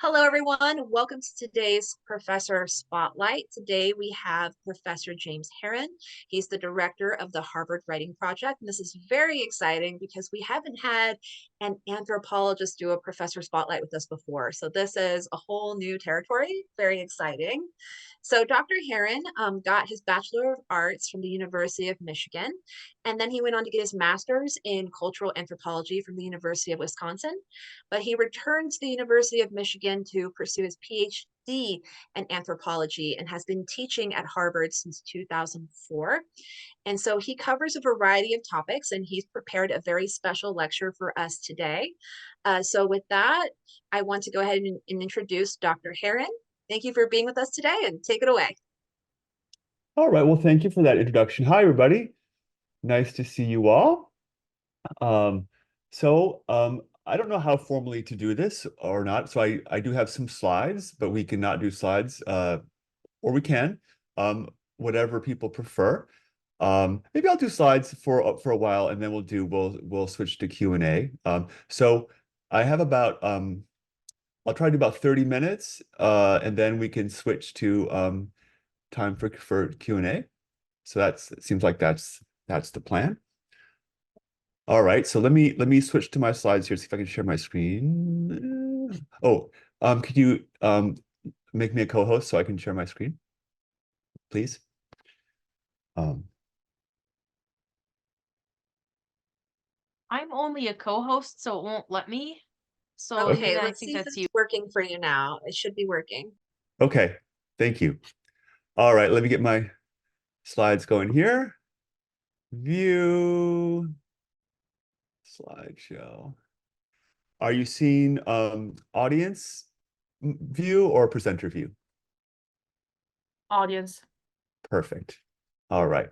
Hello, everyone. Welcome to today's Professor Spotlight. Today we have Professor James Herron. He's the director of the Harvard Writing Project. And this is very exciting because we haven't had an anthropologist do a Professor Spotlight with us before. So this is a whole new territory, very exciting. So Dr. Herron got his Bachelor of Arts from the University of Michigan, and then he went on to get his master's in cultural anthropology from the University of Wisconsin. But he returned to the University of Michigan to pursue his PhD in anthropology and has been teaching at Harvard since 2004. And so he covers a variety of topics, and he's prepared a very special lecture for us today. So with that, I want to go ahead and introduce Dr. Herron. Thank you for being with us today, and take it away. All right. Well, thank you for that introduction. Hi, everybody. Nice to see you all. Um, I don't know how formally to do this or not. So I do have some slides, but we cannot do slides, or we can, whatever people prefer. Maybe I'll do slides for a while, and then we'll switch to Q&A. So I have about I'll try to do about 30 minutes, and then we can switch to time for Q&A. So it seems like that's the plan. All right, so let me switch to my slides here, see if I can share my screen. Oh, could you make me a co-host so I can share my screen, please? I'm only a co-host, so it won't let me. So Okay, I let's think see if that's it's you. working for you now. It should be working. Okay, thank you. All right, let me get my slides going here. View, slideshow. Are you seeing audience view or presenter view? Audience. Perfect. All right.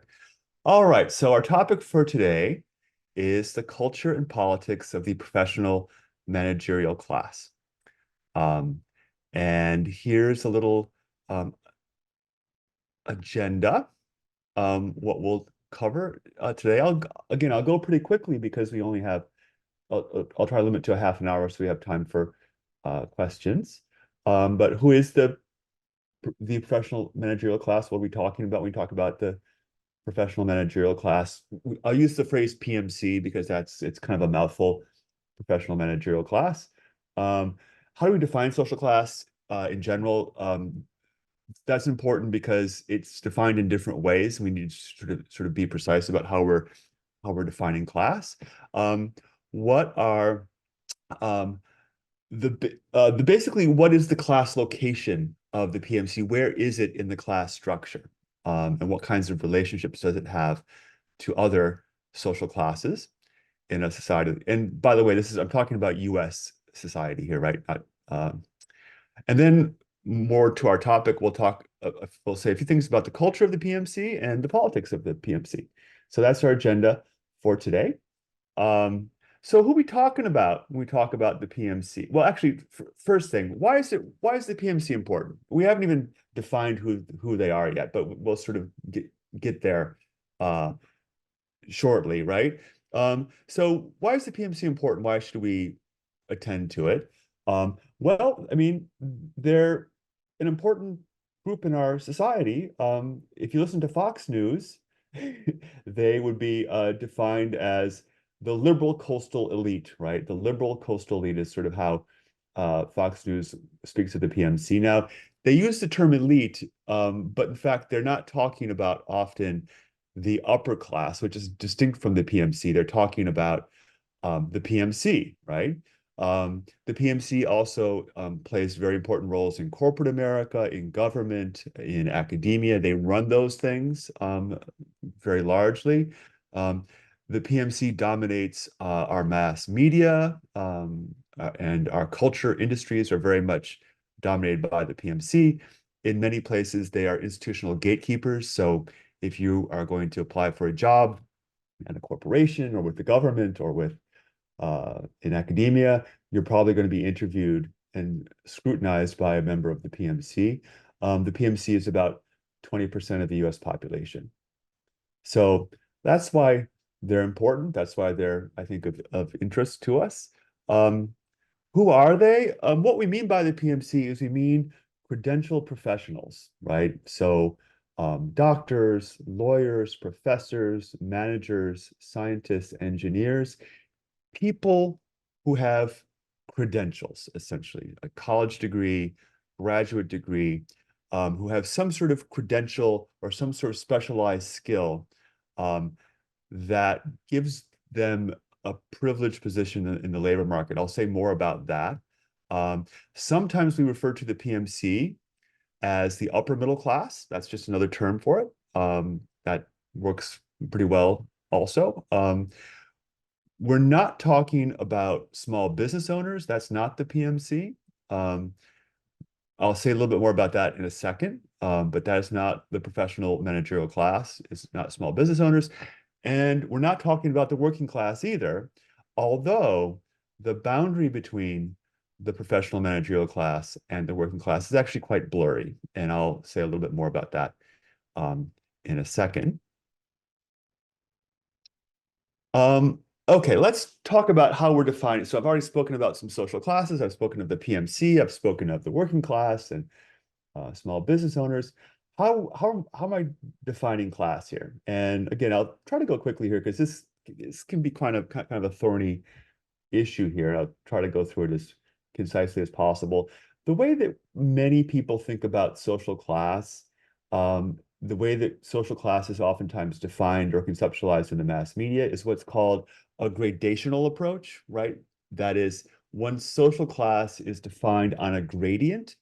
All right. So our topic for today is the culture and politics of the professional managerial class. And here's a little agenda. What we'll cover today. I'll go pretty quickly because we only have. I'll try to limit to a half an hour so we have time for questions. But who is the professional managerial class? What are we talking about when we talk about the professional managerial class? I'll use the phrase PMC because it's kind of a mouthful. Professional managerial class. How do we define social class in general? That's important because it's defined in different ways. We need to sort of be precise about how we're defining class. What are the basically what is the class location of the PMC? Where is it in the class structure? And what kinds of relationships does it have to other social classes in a society? And by the way, I'm talking about US society here, right? And then more to our topic, we'll say a few things about the culture of the PMC and the politics of the PMC. So that's our agenda for today. So who are we talking about when we talk about the PMC? Well, actually, first thing, why is the PMC important? We haven't even defined who they are yet, but we'll sort of get there shortly, right? So why is the PMC important? Why should we attend to it? Well, I mean, they're an important group in our society. If you listen to Fox News, they would be defined as the liberal coastal elite, right? The liberal coastal elite is sort of how Fox News speaks of the PMC. Now, they use the term elite, but in fact, they're not talking about often the upper class, which is distinct from the PMC. They're talking about the PMC, right? The PMC also plays very important roles in corporate America, in government, in academia. They run those things very largely. The PMC dominates our mass media, and our culture industries are very much dominated by the PMC. In many places, they are institutional gatekeepers. So if you are going to apply for a job at a corporation or with the government or with in academia, you're probably going to be interviewed and scrutinized by a member of the PMC. The PMC is about 20% of the US population. So that's why they're important. That's why they're, I think, of interest to us. Who are they? What we mean by the PMC is we mean credentialed professionals, right? So doctors, lawyers, professors, managers, scientists, engineers, people who have credentials, essentially, a college degree, graduate degree, who have some sort of credential or some sort of specialized skill um, that gives them a privileged position in the labor market. I'll say more about that. Sometimes we refer to the PMC as the upper middle class. That's just another term for it. That works pretty well also. We're not talking about small business owners. That's not the PMC. Um, I'll say a little bit more about that in a second, but that is not the professional managerial class. It's not small business owners. And we're not talking about the working class either, although the boundary between the professional managerial class and the working class is actually quite blurry. And I'll say a little bit more about that in a second. Okay, let's talk about how we're defining. So I've already spoken about some social classes. I've spoken of the PMC. I've spoken of the working class and small business owners. How am I defining class here? And again, I'll try to go quickly here because this can be kind of a thorny issue here. I'll try to go through it as concisely as possible. The way that many people think about social class, the way that social class is oftentimes defined or conceptualized in the mass media is what's called a gradational approach, right? That is, one social class is defined on a gradient,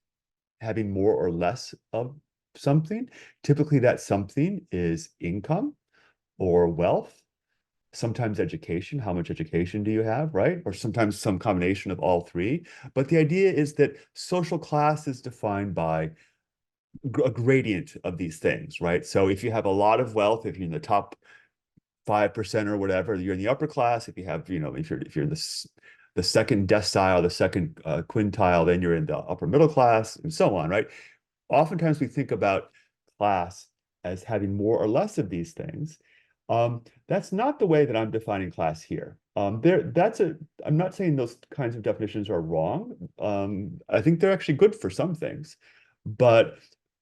having more or less of something. Typically, that something is income or wealth, sometimes education. How much education do you have, right? Or sometimes some combination of all three. But the idea is that social class is defined by a gradient of these things, right? So if you have a lot of wealth, if you're in the top 5% or whatever, you're in the upper class. If you have, if you're in the second decile, the second quintile, then you're in the upper middle class, and so on, right? Oftentimes we think about class as having more or less of these things. That's not the way that I'm defining class here. I'm not saying those kinds of definitions are wrong. I think they're actually good for some things, but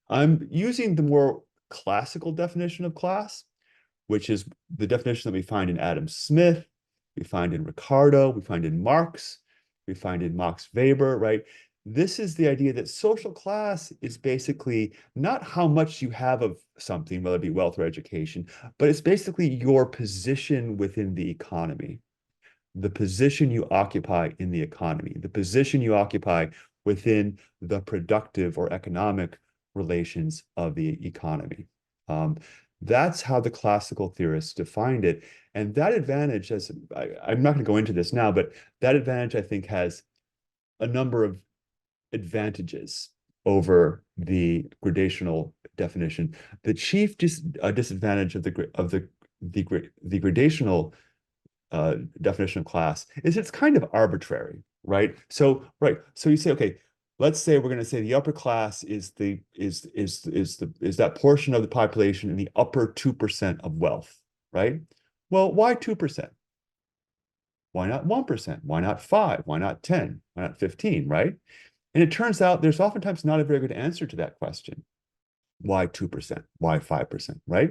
I'm using the more classical definition of class, which is the definition that we find in Adam Smith, we find in Ricardo, we find in Marx, we find in Max Weber, right? This is the idea that social class is basically not how much you have of something, whether it be wealth or education, but it's basically your position within the economy, the position you occupy in the economy, the position you occupy within the productive or economic relations of the economy. That's how the classical theorists defined it. And that advantage, I'm not going to go into this now, but that advantage, I think, has a number of advantages over the gradational definition. The chief disadvantage of the gradational definition of class is it's kind of arbitrary, right? So you say, okay, let's say we're going to say the upper class is that portion of the population in the upper 2% of wealth, right? Well, why 2%? Why not 1%? Why not 5? Why not 10? Why not 15, right? And it turns out there's oftentimes not a very good answer to that question. Why 2%? Why 5%, right?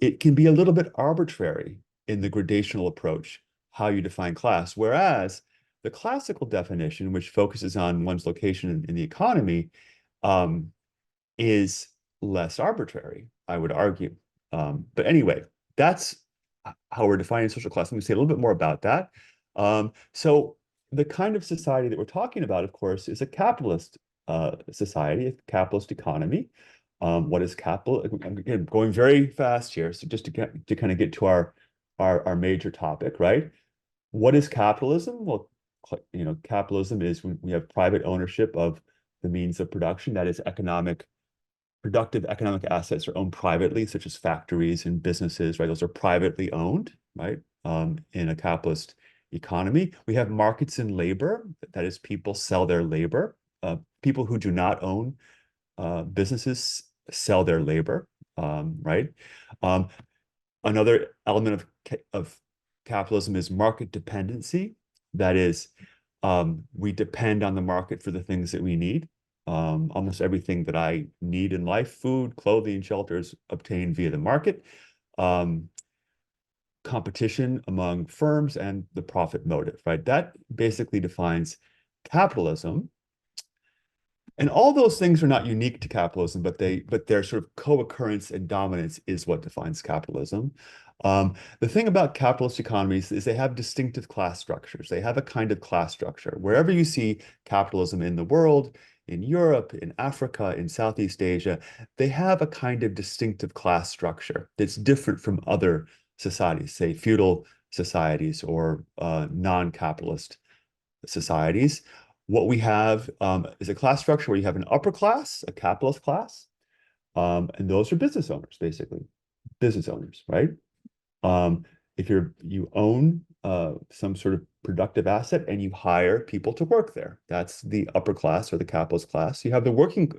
It can be a little bit arbitrary in the gradational approach, how you define class, whereas the classical definition, which focuses on one's location in the economy, is less arbitrary, I would argue. But anyway, that's how we're defining social class. Let me say a little bit more about that. So the kind of society that we're talking about, of course, is a capitalist society, a capitalist economy. What is capital? Again, going very fast here, so just to kind of get to our major topic, right? What is capitalism? Well, capitalism is when we have private ownership of the means of production. That is productive economic assets are owned privately, such as factories and businesses, right? Those are privately owned, right? In a capitalist economy. We have markets in labor. That is, people sell their labor. People who do not own businesses sell their labor, right? Another element of capitalism is market dependency. That is, we depend on the market for the things that we need. Almost everything that I need in life, food, clothing, shelter, is obtained via the market. Competition among firms and the profit motive, right? That basically defines capitalism. And all those things are not unique to capitalism, but their sort of co-occurrence and dominance is what defines capitalism. The thing about capitalist economies is they have distinctive class structures. They have a kind of class structure. Wherever you see capitalism in the world, in Europe, in Africa, in Southeast Asia, they have a kind of distinctive class structure that's different from other societies, say feudal societies or non-capitalist societies. What we have is a class structure where you have an upper class, a capitalist class, and those are business owners, basically, business owners, right? If you own some sort of productive asset and you hire people to work there, that's the upper class or the capitalist class. You have the working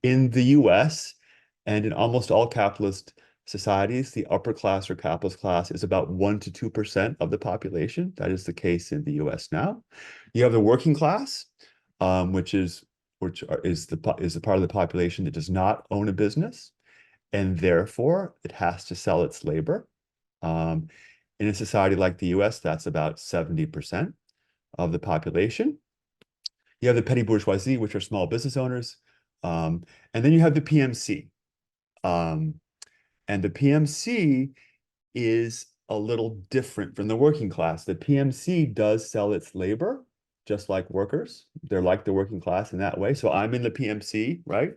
in the US and in almost all capitalist societies, the upper class or capitalist class is about 1 to 2% of the population. That is the case in the US now. You have the working class, which is the part of the population that does not own a business, and therefore it has to sell its labor. In a society like the US, that's about 70% of the population. You have the petty bourgeoisie, which are small business owners. And then you have the PMC. And the PMC is a little different from the working class. The PMC does sell its labor, just like workers. They're like the working class in that way. So I'm in the PMC, right?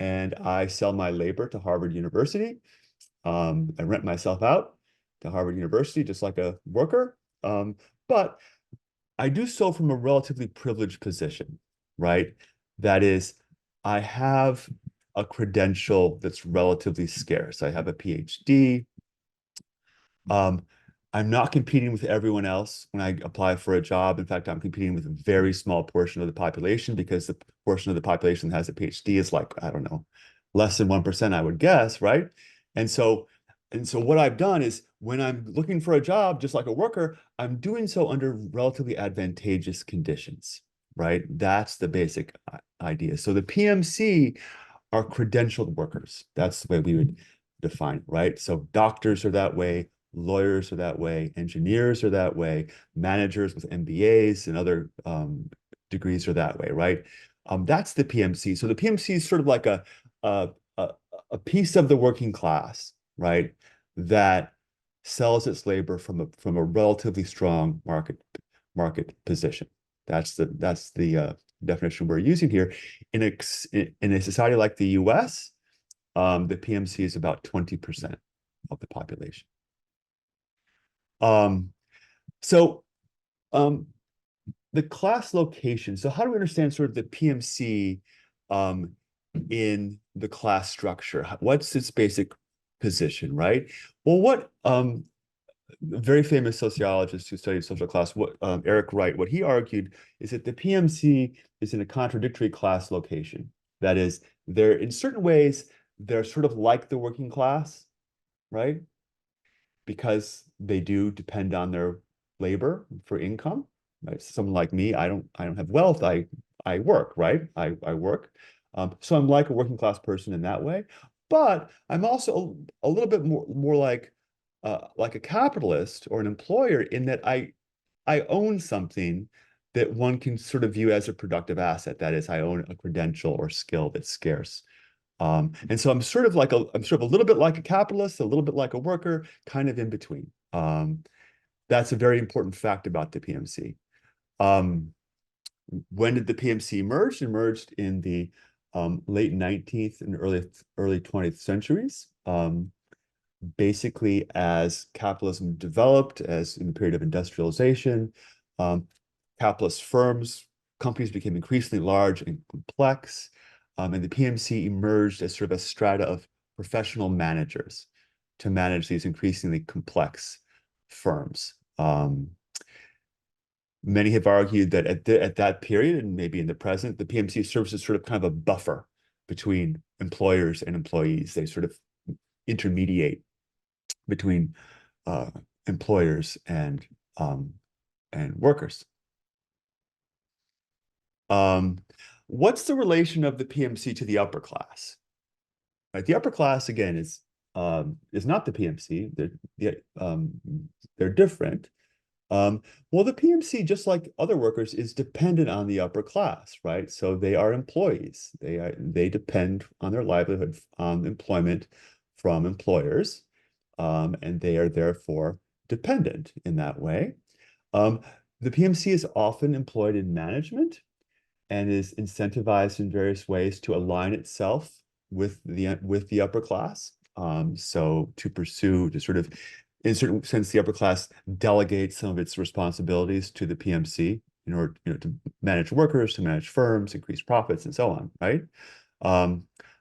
And I sell my labor to Harvard University. I rent myself out to Harvard University, just like a worker. But I do so from a relatively privileged position, right? That is, I have a credential that's relatively scarce. I have a PhD. I'm not competing with everyone else when I apply for a job. In fact, I'm competing with a very small portion of the population because the portion of the population that has a PhD is like, I don't know, less than 1%, I would guess, right? And so what I've done is when I'm looking for a job, just like a worker, I'm doing so under relatively advantageous conditions, right? That's the basic idea. So the PMC are credentialed workers. That's the way we would define it, right? So doctors are that way, lawyers are that way, engineers are that way, managers with MBAs and other degrees are that way, right? That's the PMC. So the PMC is sort of like a piece of the working class, right? That sells its labor from a relatively strong market position. That's the definition we're using here. In a society like the US, the PMC is about 20% of the population. So the class location. So how do we understand sort of the PMC in the class structure? What's its basic position, right? Well, what very famous sociologist who studied social class, Eric Wright, what he argued is that the PMC is in a contradictory class location. That is, they're in certain ways, they're sort of like the working class, right? Because they do depend on their labor for income. Right? Someone like me, I don't have wealth. I work, right? I work. So I'm like a working class person in that way. But I'm also a little bit more like a capitalist or an employer in that I own something that one can sort of view as a productive asset. That is, I own a credential or skill that's scarce. And so I'm sort of a little bit like a capitalist, a little bit like a worker, kind of in between. That's a very important fact about the PMC. When did the PMC emerge? It emerged in the late 19th and early 20th centuries. Basically, as capitalism developed, as in the period of industrialization, capitalist companies became increasingly large and complex. And the PMC emerged as sort of a strata of professional managers to manage these increasingly complex firms. Many have argued that at that period, and maybe in the present, the PMC serves as sort of kind of a buffer between employers and employees. They sort of intermediate between employers and and workers. What's the relation of the PMC to the upper class? Right, the upper class again is not the PMC. They're different. Well, the PMC, just like other workers, is dependent on the upper class, right? So they are employees. They depend on their livelihood on employment from employers, and they are therefore dependent in that way. The PMC is often employed in management and is incentivized in various ways to align itself with the upper class. So to sort of, in a certain sense, the upper class delegates some of its responsibilities to the PMC in order, to manage workers, to manage firms, increase profits, and so on, right?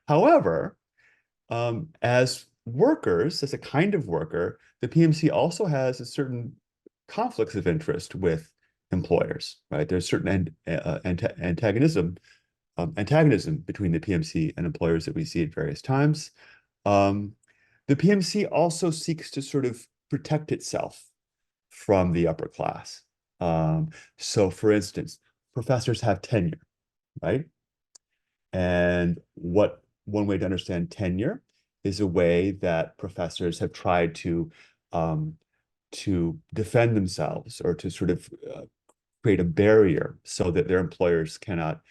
However, as workers, as a kind of worker, the PMC also has a certain conflicts of interest with employers, right? There's certain antagonism between the PMC and employers that we see at various times. The PMC also seeks to sort of protect itself from the upper class. So for instance, professors have tenure, right? And one way to understand tenure is a way that professors have tried to defend themselves or to sort of create a barrier so that their employers cannot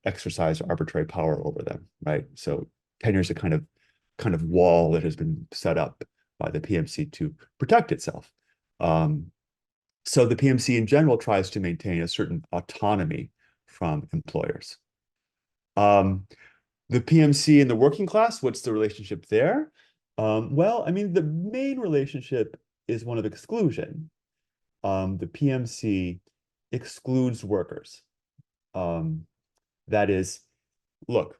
exercise arbitrary power over them, right? So tenure is a kind of wall that has been set up by the PMC to protect itself. So the PMC in general tries to maintain a certain autonomy from employers. The PMC and the working class, what's the relationship there? Well, I mean, the main relationship is one of exclusion. The PMC excludes workers. That is, look,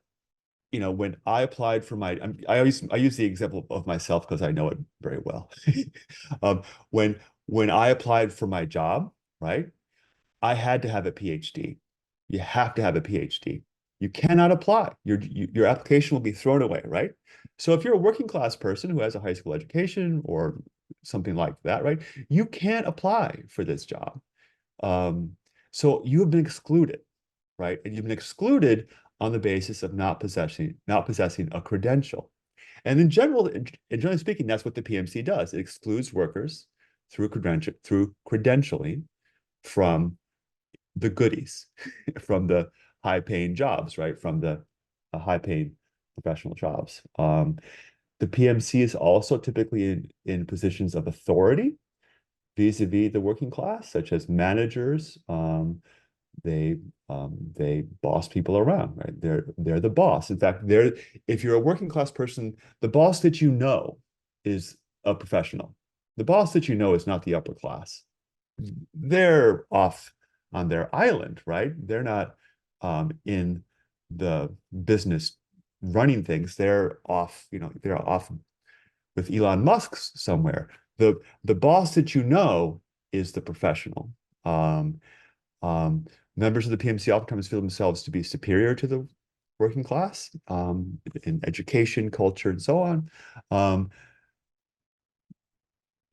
when I applied for I use the example of myself because I know it very well. When I applied for my job, right, I had to have a PhD. You have to have a PhD. You cannot apply. Your application will be thrown away, right? So if you're a working class person who has a high school education or something like that, right, you can't apply for this job. So you have been excluded, right? And you've been excluded on the basis of not possessing a credential. And generally speaking, that's what the PMC does. It excludes workers through credentialing from the goodies, from the high-paying jobs, right? From the high-paying professional jobs. The PMC is also typically in positions of authority vis-a-vis the working class, such as managers. They boss people around, right? They're the boss. In fact, if you're a working class person, the boss that you know is a professional. The boss that you know is not the upper class. They're off on their island, right? They're not in the business running things. They're off, they're off with Elon Musk somewhere. The boss that you know is the professional. Members of the PMC oftentimes feel themselves to be superior to the working class in education, culture, and so on.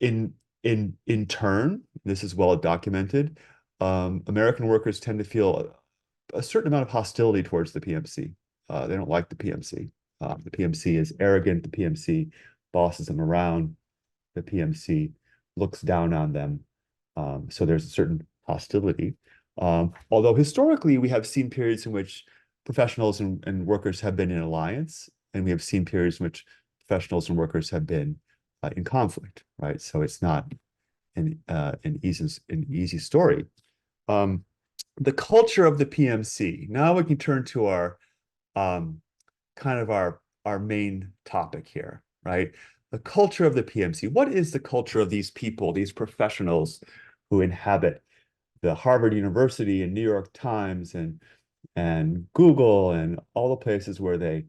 In turn, this is well documented, American workers tend to feel a certain amount of hostility towards the PMC. They don't like the PMC. The PMC is arrogant. The PMC bosses them around. The PMC looks down on them. So there's a certain hostility. Although historically, we have seen periods in which professionals and workers have been in alliance, and we have seen periods in which professionals and workers have been in conflict, right? So it's not an easy story. The culture of the PMC. Now we can turn to our kind of our main topic here, right? The culture of the PMC. What is the culture of these people, these professionals who inhabit the Harvard University and New York Times and Google and all the places where their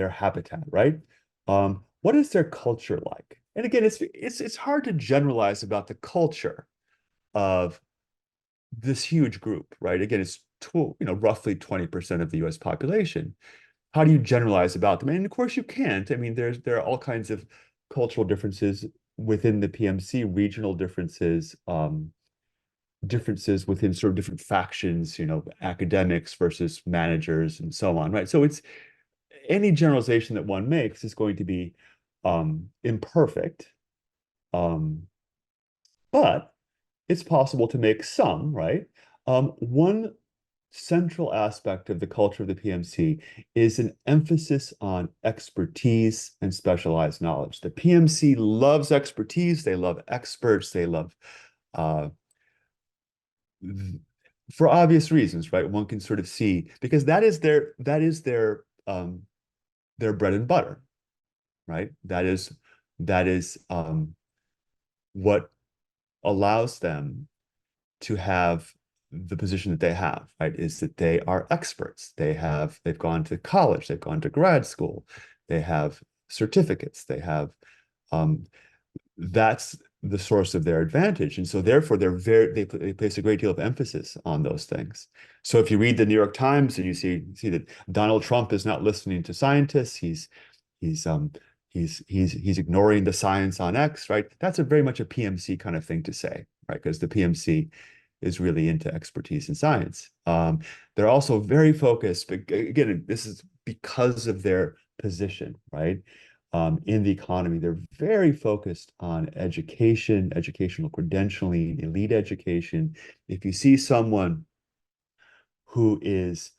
habitat, right? What is their culture like? And again, it's hard to generalize about the culture of this huge group, right? Again, it's roughly 20% of the U.S. population. How do you generalize about them? And of course, you can't. I mean, there are all kinds of cultural differences within the PMC, regional differences, differences within sort of different factions, academics versus managers and so on, right? So it's any generalization that one makes is going to be imperfect, but it's possible to make some, right? One central aspect of the culture of the PMC is an emphasis on expertise and specialized knowledge. The PMC loves expertise, they love experts, they love uh, for obvious reasons, right? One can sort of see because that is their bread and butter, right? That is what allows them to have the position that they have, right? Is that they are experts. They've gone to college, they've gone to grad school, they have certificates, um, that's the source of their advantage. And so therefore they place a great deal of emphasis on those things. So if you read the New York Times and you see that Donald Trump is not listening to scientists, he's ignoring the science on X, right? That's a very much a PMC kind of thing to say, right? Because the PMC is really into expertise in science. They're also very focused, but again, this is because of their position, right? In the economy, they're very focused on education, educational credentialing, elite education. If you see someone who is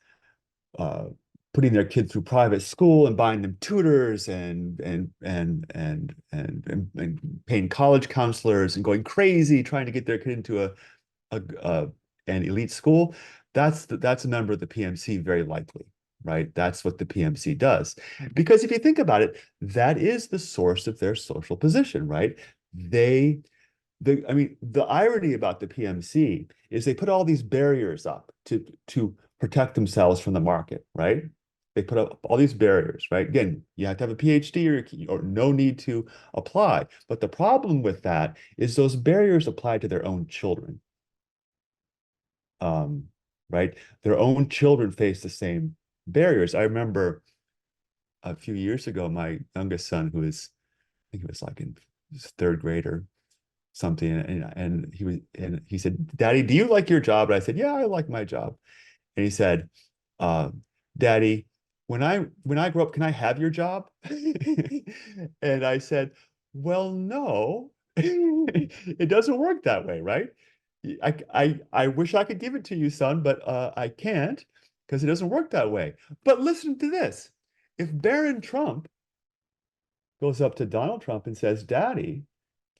putting their kid through private school and buying them tutors and paying college counselors and going crazy trying to get their kid into an elite school, that's a member of the PMC very likely, right? That's what the PMC does. Because if you think about it, that is the source of their social position, right? I mean, the irony about the PMC is they put all these barriers up to protect themselves from the market, right? They put up all these barriers, right? Again, you have to have a PhD or no need to apply. But the problem with that is those barriers apply to their own children, right? Their own children face the same barriers. I remember a few years ago, my youngest son, I think he was like in his third grade or something, and he said, "Daddy, do you like your job?" And I said, "Yeah, I like my job." And he said, uh, "Daddy, when I grow up, can I have your job?" And I said, "Well, no, it doesn't work that way, right? I wish I could give it to you, son, but I can't because it doesn't work that way. But listen to this. If Barron Trump goes up to Donald Trump and says, 'Daddy,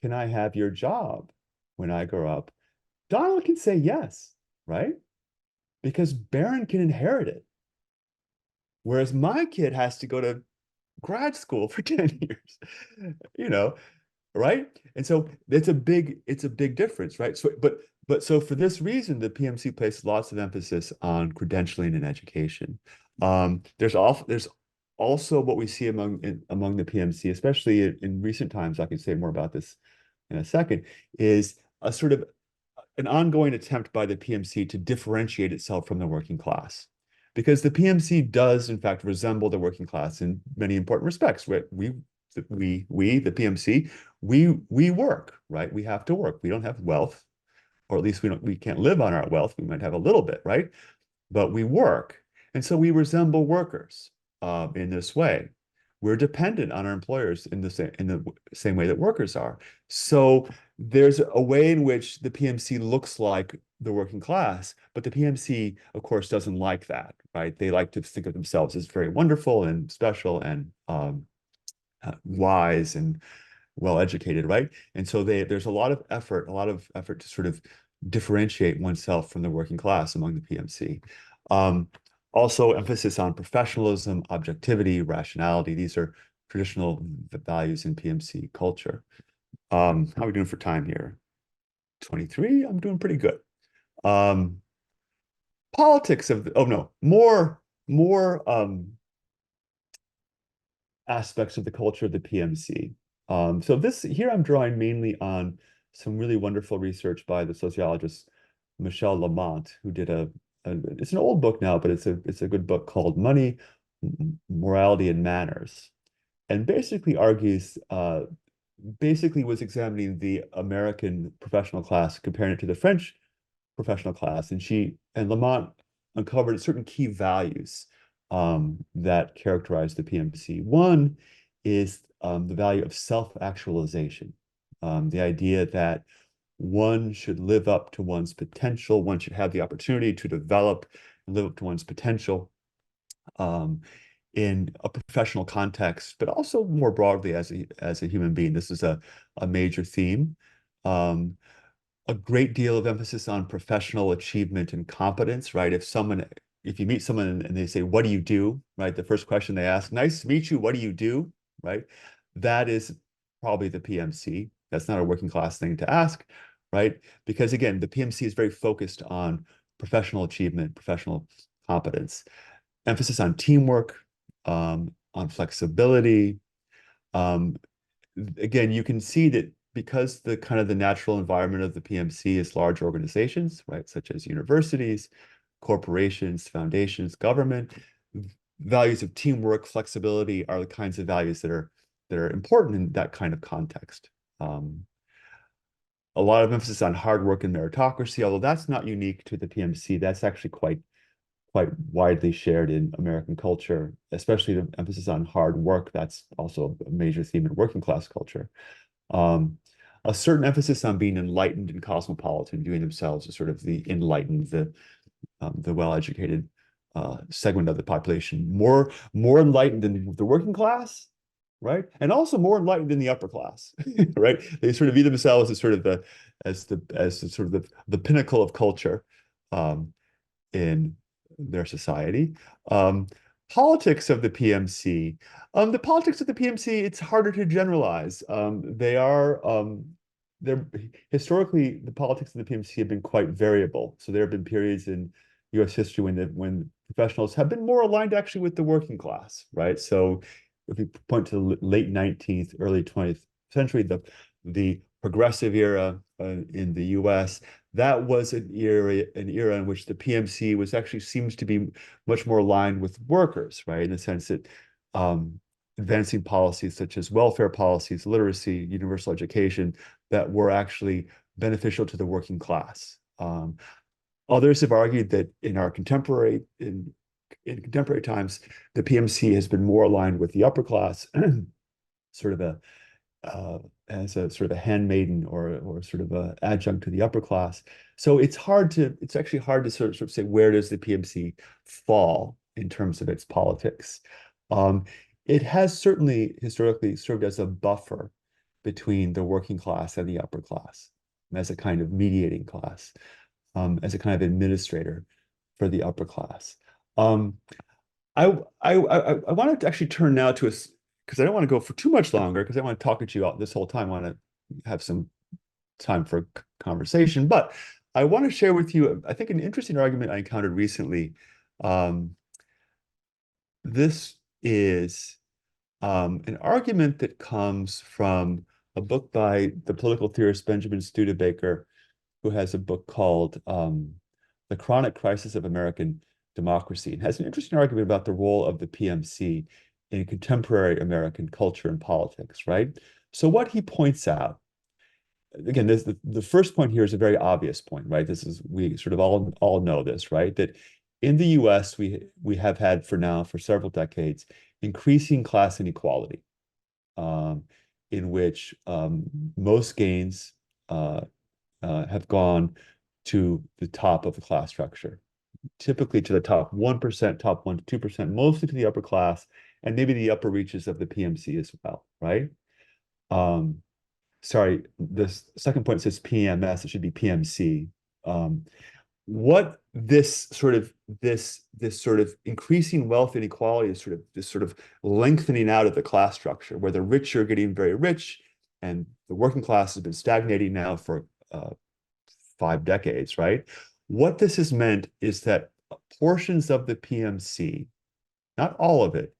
can I have your job when I grow up?' Donald can say yes, right? Because Barron can inherit it. Whereas my kid has to go to grad school for 10 years, you know, right? And so it's a big difference, right? So, so for this reason, the PMC places lots of emphasis on credentialing and education. There's also what we see among the PMC, especially in recent times. I can say more about this in a second. Is a sort of an ongoing attempt by the PMC to differentiate itself from the working class. Because the PMC does, in fact, resemble the working class in many important respects. The PMC, we work, right? We have to work. We don't have wealth, or at least we can't live on our wealth. We might have a little bit, right? But we work. And so we resemble workers in this way. We're dependent on our employers in the same way that workers are. So there's a way in which the PMC looks like the working class, but the PMC, of course, doesn't like that, right? They like to think of themselves as very wonderful and special and wise and well-educated, right? And so there's a lot of effort to sort of differentiate oneself from the working class among the PMC. Also, emphasis on professionalism, objectivity, rationality. These are traditional values in PMC culture. How are we doing for time here? 23? I'm doing pretty good. Politics of, oh no, more aspects of the culture of the PMC. So this here I'm drawing mainly on some really wonderful research by the sociologist Michel Lamont, who did it's an old book now, but it's a good book called Money, Morality, and Manners, and basically argues basically was examining the American professional class, comparing it to the French professional class, and Lamont uncovered certain key values that characterize the PMC. One is the value of self-actualization, the idea that one should live up to one's potential, one should have the opportunity to develop and live up to one's potential in a professional context, but also more broadly as a human being. This is a major theme. A great deal of emphasis on professional achievement and competence, right? If you meet someone and they say, "What do you do?" Right? The first question they ask, "Nice to meet you. What do you do?" Right? That is probably the PMC. That's not a working class thing to ask, right? Because again, the PMC is very focused on professional achievement, professional competence, emphasis on teamwork, on flexibility. Um, Again, you can see that because the kind of the natural environment of the PMC is large organizations, right, such as universities, corporations, foundations, government, values of teamwork, flexibility are the kinds of values that are important in that kind of context. A lot of emphasis on hard work and meritocracy, although that's not unique to the PMC. That's actually quite widely shared in American culture, especially the emphasis on hard work. That's also a major theme in working class culture. A certain emphasis on being enlightened and cosmopolitan, viewing themselves as sort of the enlightened, the well-educated segment of the population, more enlightened than the working class, right? And also more enlightened than the upper class, right? They sort of view themselves as sort of the pinnacle of culture in their society. Politics of the PMC. The politics of the PMC, it's harder to generalize. They're historically, the politics of the PMC have been quite variable. So there have been periods in U.S. history when professionals have been more aligned actually with the working class, right? So if we point to the late 19th, early 20th century, the progressive era in the U.S., that was an era in which the PMC was actually seems to be much more aligned with workers, right? In the sense that advancing policies such as welfare policies, literacy, universal education, that were actually beneficial to the working class. Others have argued that in contemporary times, the PMC has been more aligned with the upper class, sort of as a sort of a handmaiden or sort of a adjunct to the upper class. So it's actually hard to sort of say, where does the PMC fall in terms of its politics? It has certainly historically served as a buffer between the working class and the upper class, as a kind of mediating class, as a kind of administrator for the upper class. I wanted to actually turn now to because I don't want to go for too much longer, because I want to talk to you all this whole time. I want to have some time for conversation, but I want to share with you, I think, an interesting argument I encountered recently. This is an argument that comes from a book by the political theorist Benjamin Studebaker, who has a book called The Chronic Crisis of American Democracy, and has an interesting argument about the role of the PMC in contemporary American culture and politics, right? So what he points out, again, the first point here is a very obvious point, right? We sort of all know this, right? That in the US, we have had for several decades, increasing class inequality, in which most gains have gone to the top of the class structure, typically to the top 1%, top 1 to 2%, mostly to the upper class, and maybe the upper reaches of the PMC as well, right? Sorry, this second point says PMS, it should be PMC. What this sort of increasing wealth inequality is this sort of lengthening out of the class structure, where the rich are getting very rich and the working class has been stagnating now for 5 decades, right? What this has meant is that portions of the PMC, not all of it,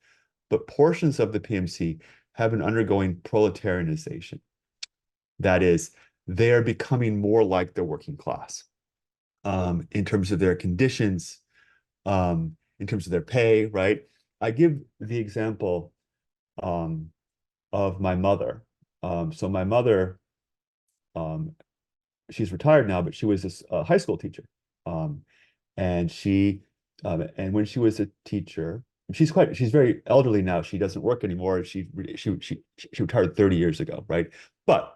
but portions of the PMC have been undergoing proletarianization. That is, they are becoming more like the working class in terms of their conditions, in terms of their pay, right? I give the example of my mother. So my mother, she's retired now, but she was a high school teacher. Um, and and when she was a teacher, she's very elderly now. She doesn't work anymore. She retired 30 years ago, right? But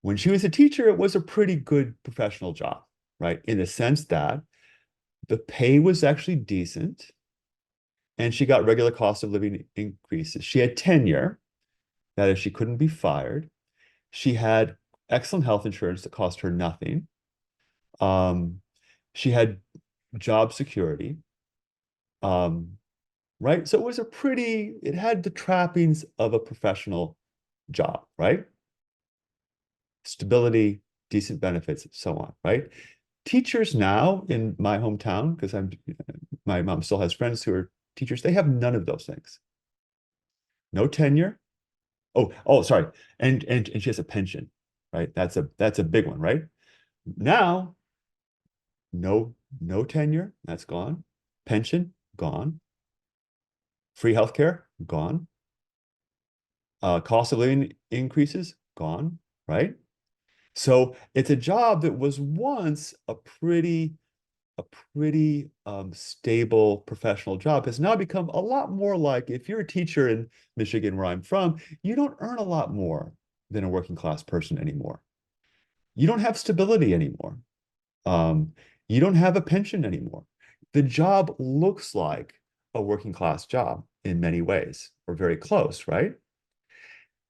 when she was a teacher, it was a pretty good professional job, right? In the sense that the pay was actually decent and she got regular cost of living increases. She had tenure, that is, she couldn't be fired. She had excellent health insurance that cost her nothing. Um, she had job security, um, right? So it had the trappings of a professional job, right? Stability, decent benefits, so on, right? Teachers now in my hometown, because my mom still has friends who are teachers, they have none of those things. No tenure. Sorry. And she has a pension, right? That's a big one, right? Now, no tenure, that's gone. Pension, gone. Free healthcare, gone. Cost of living increases, gone, right? So it's a job that was once a pretty stable professional job has now become a lot more like, if you're a teacher in Michigan, where I'm from, you don't earn a lot more than a working class person anymore. You don't have stability anymore. Um, you don't have a pension anymore. The job looks like a working class job in many ways, or very close, right?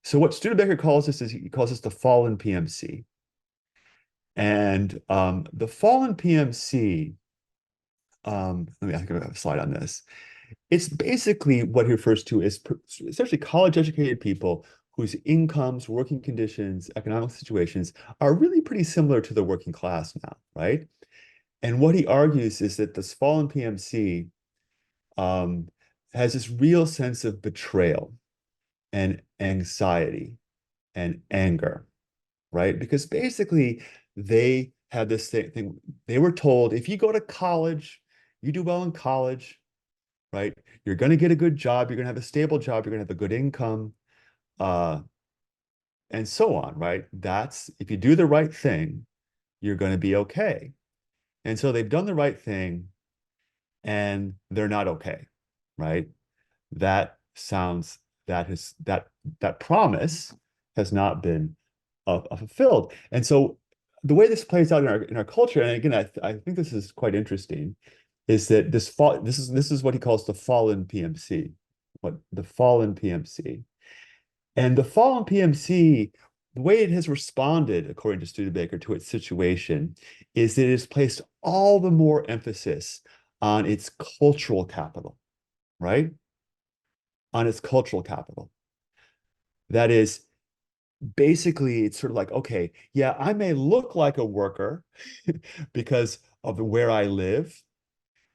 So what Studebaker calls this is he calls this the fallen PMC. And the fallen PMC, let me I have a slide on this. It's basically what he refers to as essentially college-educated people whose incomes, working conditions, economic situations are really pretty similar to the working class now, right? And what he argues is that this fallen PMC um, has this real sense of betrayal and anxiety and anger, right? Because basically they had this thing, they were told, if you go to college, you do well in college, right? You're going to get a good job, you're going to have a stable job, you're going to have a good income, uh, and so on, right? That's, if you do the right thing, you're going to be okay. And so they've done the right thing and they're not okay, right? That sounds, that promise has not been fulfilled. And so the way this plays out in our culture, and again, I think this is quite interesting, is that this is what he calls the fallen PMC, what the fallen PMC. And the fallen PMC, the way it has responded, according to Studebaker, to its situation, is that it has placed all the more emphasis on its cultural capital, right? On its cultural capital. That is, basically, it's sort of like, okay, yeah, I may look like a worker because of where I live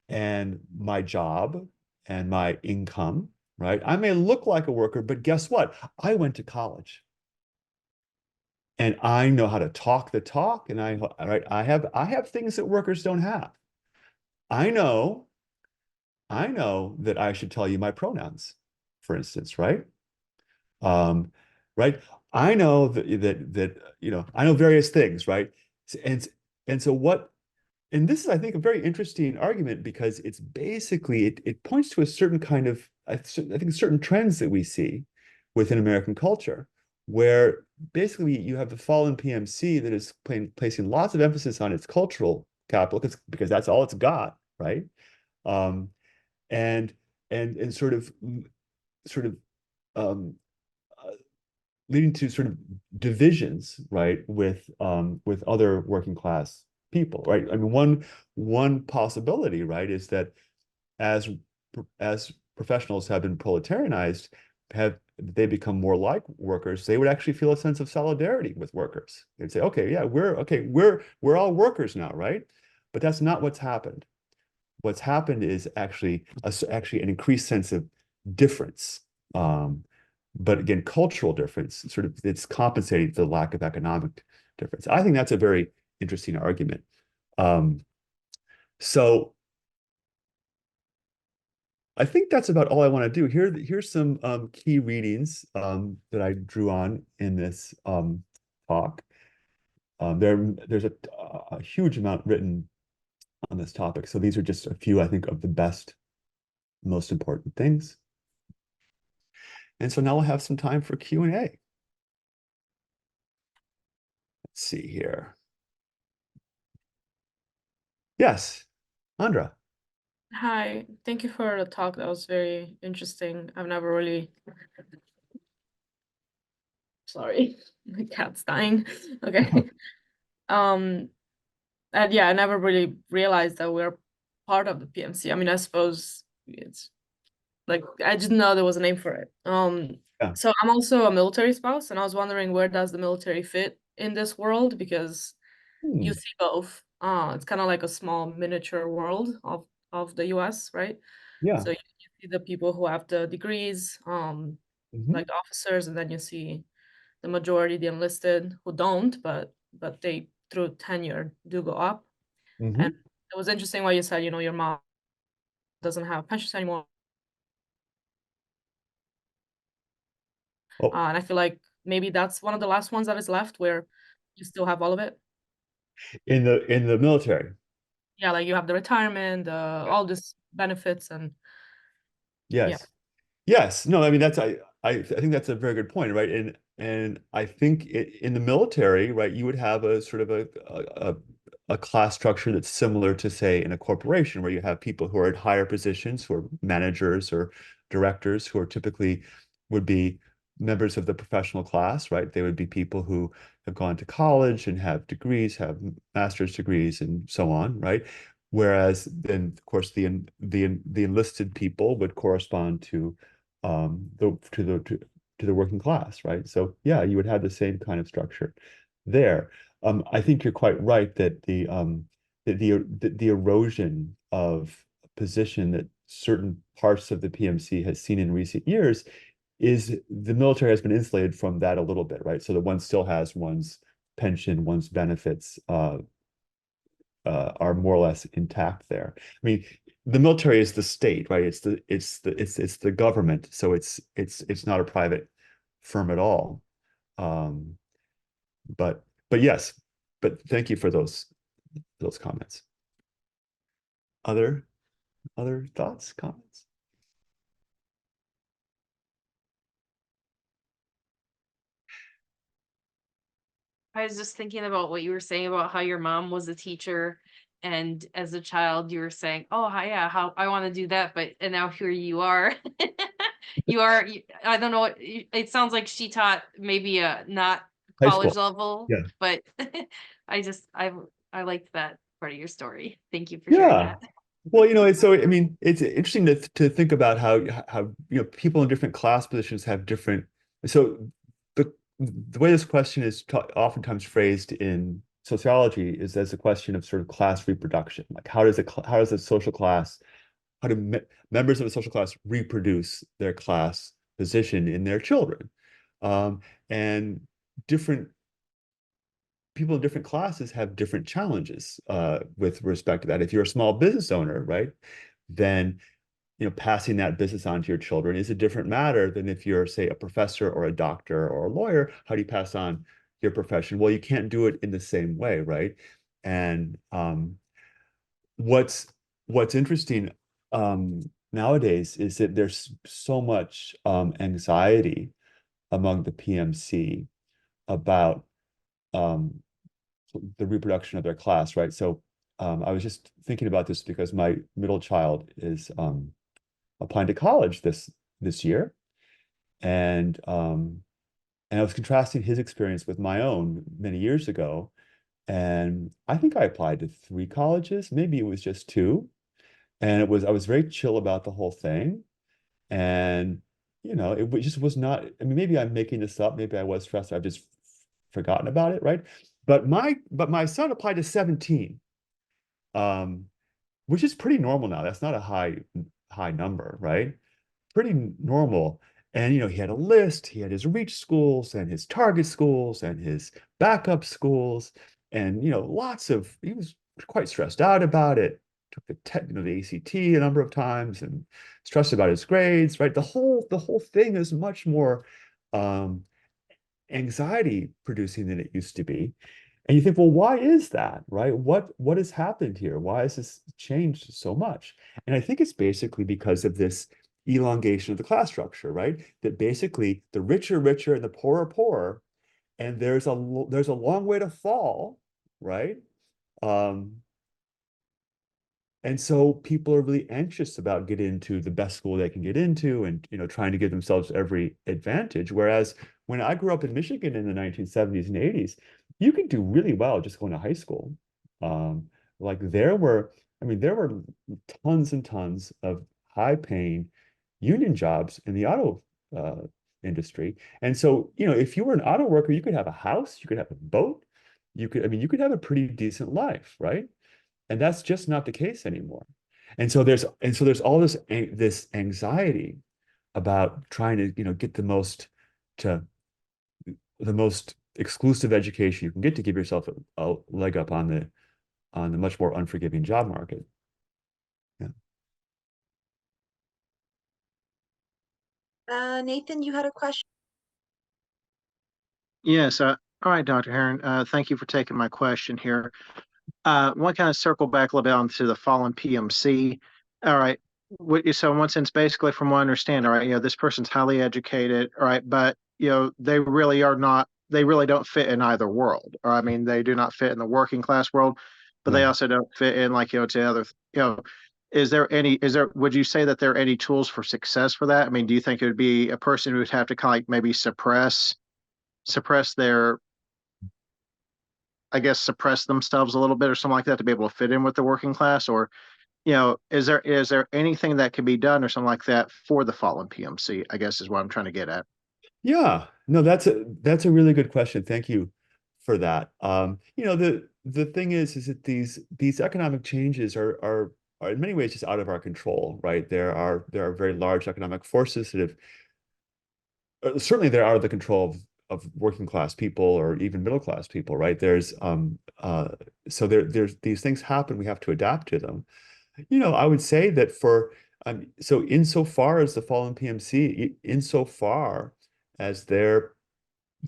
and my job and my income, right? I may look like a worker, but guess what? I went to college and I know how to talk the talk, and I have things that workers don't have. I know, I know that I should tell you my pronouns, for instance, right? Um, right? I know that I know various things, right? And and so what and this is, I think, a very interesting argument, because it's basically it points to a certain kind of, I think, certain trends that we see within American culture, where basically you have the fallen PMC that is placing lots of emphasis on its cultural capital because that's all it's got, right? Um, and and sort of um, uh, leading to sort of divisions, right, with other working class people, right? I mean, one possibility, right, is that as as professionals have been proletarianized, have they become more like workers, they would actually feel a sense of solidarity with workers. They'd say, okay, yeah, we're all workers now, right? But that's not what's happened. What's happened is actually an increased sense of difference. But again, cultural difference, sort of, it's compensating for the lack of economic difference. I think that's a very interesting argument. So I think that's about all I want to do. Here's some key readings that I drew on in this talk. There's a huge amount written on this topic. So these are just a few, I think, of the best, most important things. And so now we'll have some time for Q&A. Let's see here. Yes, Andra. Hi, thank you for the talk. That was very interesting. I've never really, sorry, my cat's dying. Okay. Um, and yeah, I never really realized that we're part of the PMC. I mean, I suppose it's like I didn't know there was a name for it. Yeah. So I'm also a military spouse, and I was wondering where does the military fit in this world? Because you see both. It's kind of like a small miniature world of the US, right? Yeah. So you see the people who have the degrees, Mhm. like the officers, and then you see the majority, the enlisted, who don't, but they through tenure do go up. And Mhm. it was interesting what you said, your mom doesn't have pensions anymore. Oh, And I feel like maybe that's one of the last ones that is left where you still have all of it. in the military. Yeah, like you have the retirement, all these benefits, and yeah. Yes. Yes. No, I mean I think that's a very good point, right? And I think in the military, right, you would have a sort of a class structure that's similar to, say, in a corporation where you have people who are at higher positions, who are managers or directors, who are typically would be members of the professional class, right? They would be people who have gone to college and have degrees, have master's degrees, and so on, right? Whereas then, of course, the enlisted people would correspond to to the working class, right? So yeah, you would have the same kind of structure there. I think you're quite right that the erosion of position that certain parts of the PMC has seen in recent years is the military has been insulated from that a little bit, right? So that one still has one's pension, one's benefits are more or less intact there. I mean, the military is the state, right? It's the government, so it's not a private firm at all. Um, but yes, but thank you for those comments. Other other thoughts, comments? I was just thinking about what you were saying about how your mom was a teacher, and as a child you were saying, "Oh, yeah, how I want to do that," but and now here you are. I don't know. It sounds like she taught maybe a not High college school. level, Yeah. but I just I liked that part of your story. Thank you for sharing Yeah. that. Well, it's so I mean, it's interesting to think about how people in different class positions have different. So the way this question is oftentimes phrased in sociology is as a question of sort of class reproduction. Like how does a social class how do members of a social class reproduce their class position in their children? And different people in different classes have different challenges with respect to that. If you're a small business owner, right, then passing that business on to your children is a different matter than if you're, say, a professor or a doctor or a lawyer. How do you pass on your profession? Well, you can't do it in the same way, right? And what's what's interesting nowadays is that there's so much anxiety among the PMC about um, the reproduction of their class, right? So I was just thinking about this because my middle child is applying to college this year, and I was contrasting his experience with my own many years ago, and I think I applied to 3 colleges, maybe it was just 2, and I was very chill about the whole thing, and just was not. I mean, maybe I'm making this up, maybe I was stressed, I've just forgotten about it, right? But my son applied to 17, um, which is pretty normal now. That's not a high number, right? Pretty normal. And he had a list. He had his reach schools and his target schools and his backup schools, and lots of. He was quite stressed out about it. took the ACT a number of times and stressed about his grades, right? The whole thing is much more anxiety producing than it used to be. And you think, well, why is that, right? What has happened here? Why has this changed so much? And I think it's basically because of this elongation of the class structure, right? That basically the richer richer and the poorer poorer, and there's a long way to fall, right? And so people are really anxious about getting into the best school they can get into, and trying to give themselves every advantage. Whereas when I grew up in Michigan in the 1970s and 80s, you could do really well just going to high school. Like there were tons and tons of high-paying union jobs in the auto industry. And so, if you were an auto worker, you could have a house, you could have a boat, you could have a pretty decent life, right? And that's just not the case anymore. And so there's all this anxiety about trying to get the most exclusive education you can get to give yourself a leg up on the much more unforgiving job market. Yeah. Nathan, you had a question? Yes. All right, Dr. Herron. Thank you for taking my question here. I want to kind of circle back a little bit onto the fallen PMC. All right. So in one sense, basically from what I understand, all right, this person's highly educated, all right, but they really don't fit in either world. Or I mean, they do not fit in the working class world, but they also don't fit in to other, would you say that there are any tools for success for that? I mean, do you think it would be a person who would have to kind of like maybe suppress their, I guess, suppress themselves a little bit or something like that to be able to fit in with the working class? Or, is there anything that can be done or something like that for the fallen PMC, I guess is what I'm trying to get at. Yeah, no, that's a really good question. Thank you for that. The thing is that these economic changes are in many ways just out of our control, right? There are very large economic forces that have certainly they're out of the control of working class people or even middle class people, right? There's these things happen, we have to adapt to them. I would say that so insofar as the fallen PMC, insofar as their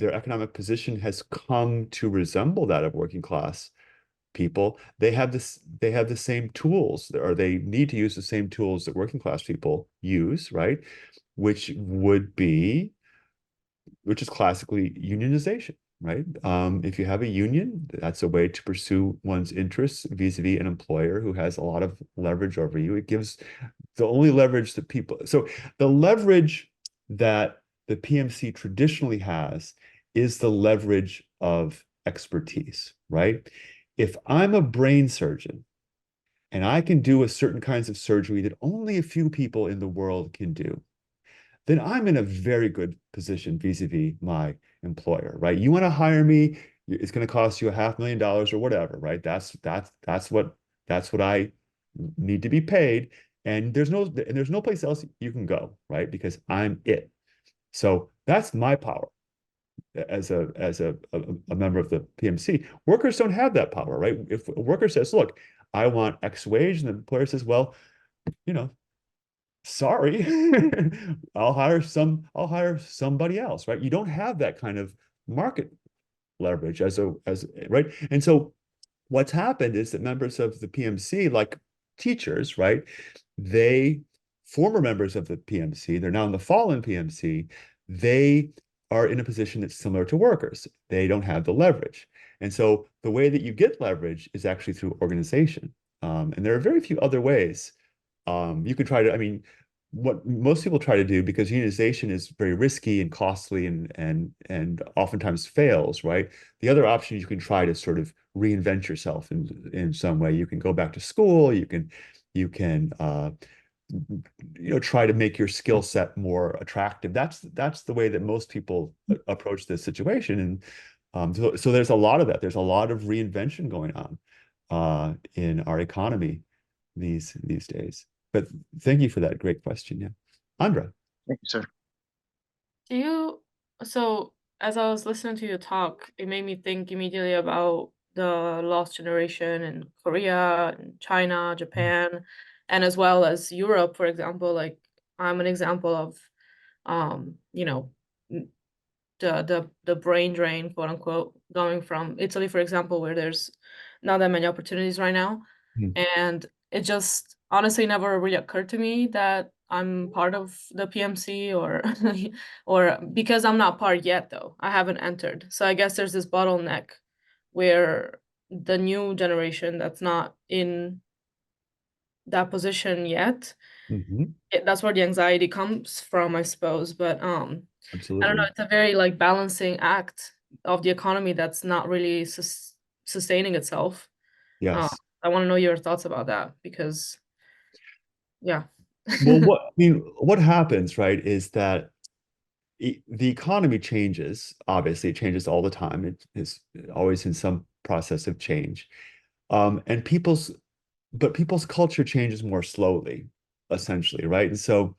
economic position has come to resemble that of working class people, they have the same tools, or they need to use the same tools that working class people use, right? Which is classically unionization, right? If you have a union, that's a way to pursue one's interests vis-a-vis an employer who has a lot of leverage over you. It gives the only leverage that people, so the leverage that the PMC traditionally has is the leverage of expertise, right? If I'm a brain surgeon and I can do a certain kinds of surgery that only a few people in the world can do, then I'm in a very good position vis-a-vis my employer, right? You want to hire me, it's going to cost you $500,000 or whatever, right? That's what I need to be paid. And there's no place else you can go, right? Because I'm it. So that's my power as a member of the PMC. Workers don't have that power, right? If a worker says, look, I want X wage, and the employer says, well, sorry, I'll hire somebody else, right? You don't have that kind of market leverage right? And so what's happened is that members of the PMC, like teachers, right? Former members of the PMC, they're now in the fallen PMC, they are in a position that's similar to workers. They don't have the leverage. And so the way that you get leverage is actually through organization. And there are very few other ways. You could try to, what most people try to do, because unionization is very risky and costly and oftentimes fails, right? The other option, you can try to sort of reinvent yourself in some way. You can go back to school, you can try to make your skill set more attractive. That's the way that most people approach this situation. And so there's a lot of that. There's a lot of reinvention going on in our economy these days. But thank you for that great question. Yeah. Andra. Thank you, sir. So as I was listening to you talk, it made me think immediately about the lost generation in Korea, and China, Japan, and as well as Europe, for example. Like I'm an example of, you know, the brain drain, quote unquote, going from Italy, for example, where there's not that many opportunities right now. And it just honestly never really occurred to me that I'm part of the PMC, or or because I'm not part yet, though. I haven't entered. So I guess there's this bottleneck where the new generation that's not in that position yet, that's where the anxiety comes from, I suppose. But I don't know, Absolutely. it's a very like balancing act of the economy that's not really sustaining itself. Yes. I want to know your thoughts about that, because yeah. Well, what happens, right, is that the economy changes. Obviously, it changes all the time. It is always in some process of change. And people's culture changes more slowly, essentially, right? And so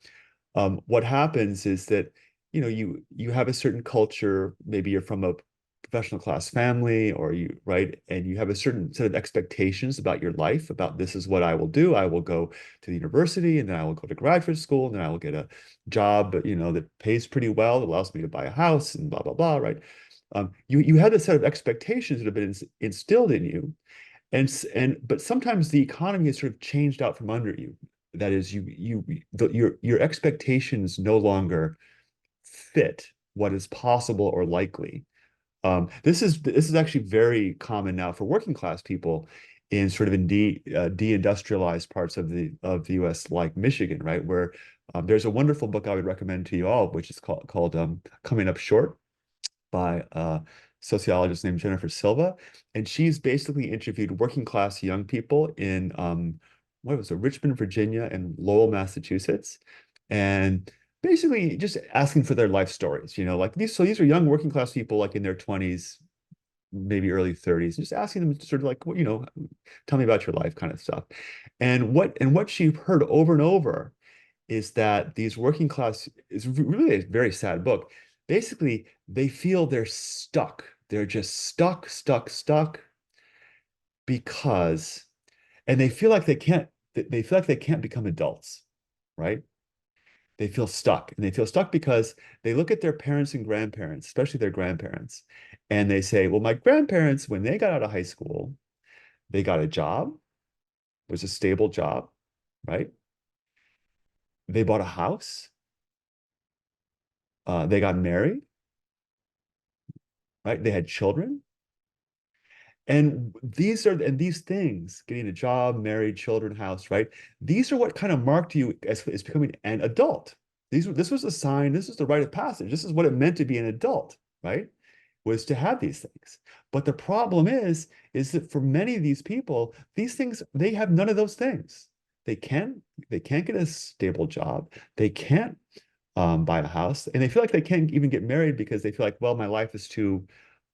what happens is that, you have a certain culture, maybe you're from a professional class family, or right, and you have a certain set of expectations about your life, about this is what I will do. I will go to the university, and then I will go to graduate school, and then I will get a job, that pays pretty well, that allows me to buy a house, and blah, blah, blah, right? You have this set of expectations that have been instilled in you, but sometimes the economy has sort of changed out from under you. That is, your expectations no longer fit what is possible or likely. This is actually very common now for working class people in sort of de-industrialized parts of the U.S., like Michigan, right? Where there's a wonderful book I would recommend to you all, which is called Coming Up Short, by a sociologist named Jennifer Silva. And she's basically interviewed working class young people in what was it, Richmond, Virginia, and Lowell, Massachusetts, and basically just asking for their life stories, like these are young working class people, like in their 20s, maybe early 30s, just asking them to sort of like, tell me about your life, kind of stuff. And what she heard over and over is that these working class, is really a very sad book. Basically, they feel they're stuck. They're just stuck because, and they feel like they can't become adults, right? They feel stuck, and they feel stuck because they look at their parents and grandparents, especially their grandparents, and they say, well, my grandparents, when they got out of high school, they got a job, it was a stable job, right? They bought a house, they got married, right? They had children. And these things, getting a job, married, children, house, right? These are what kind of marked you as becoming an adult. This was a sign, this is the rite of passage. This is what it meant to be an adult, right? Was to have these things. But the problem is that for many of these people, these things, they have none of those things. They can't get a stable job. They can't buy a house, and they feel like they can't even get married because they feel like, well, my life is too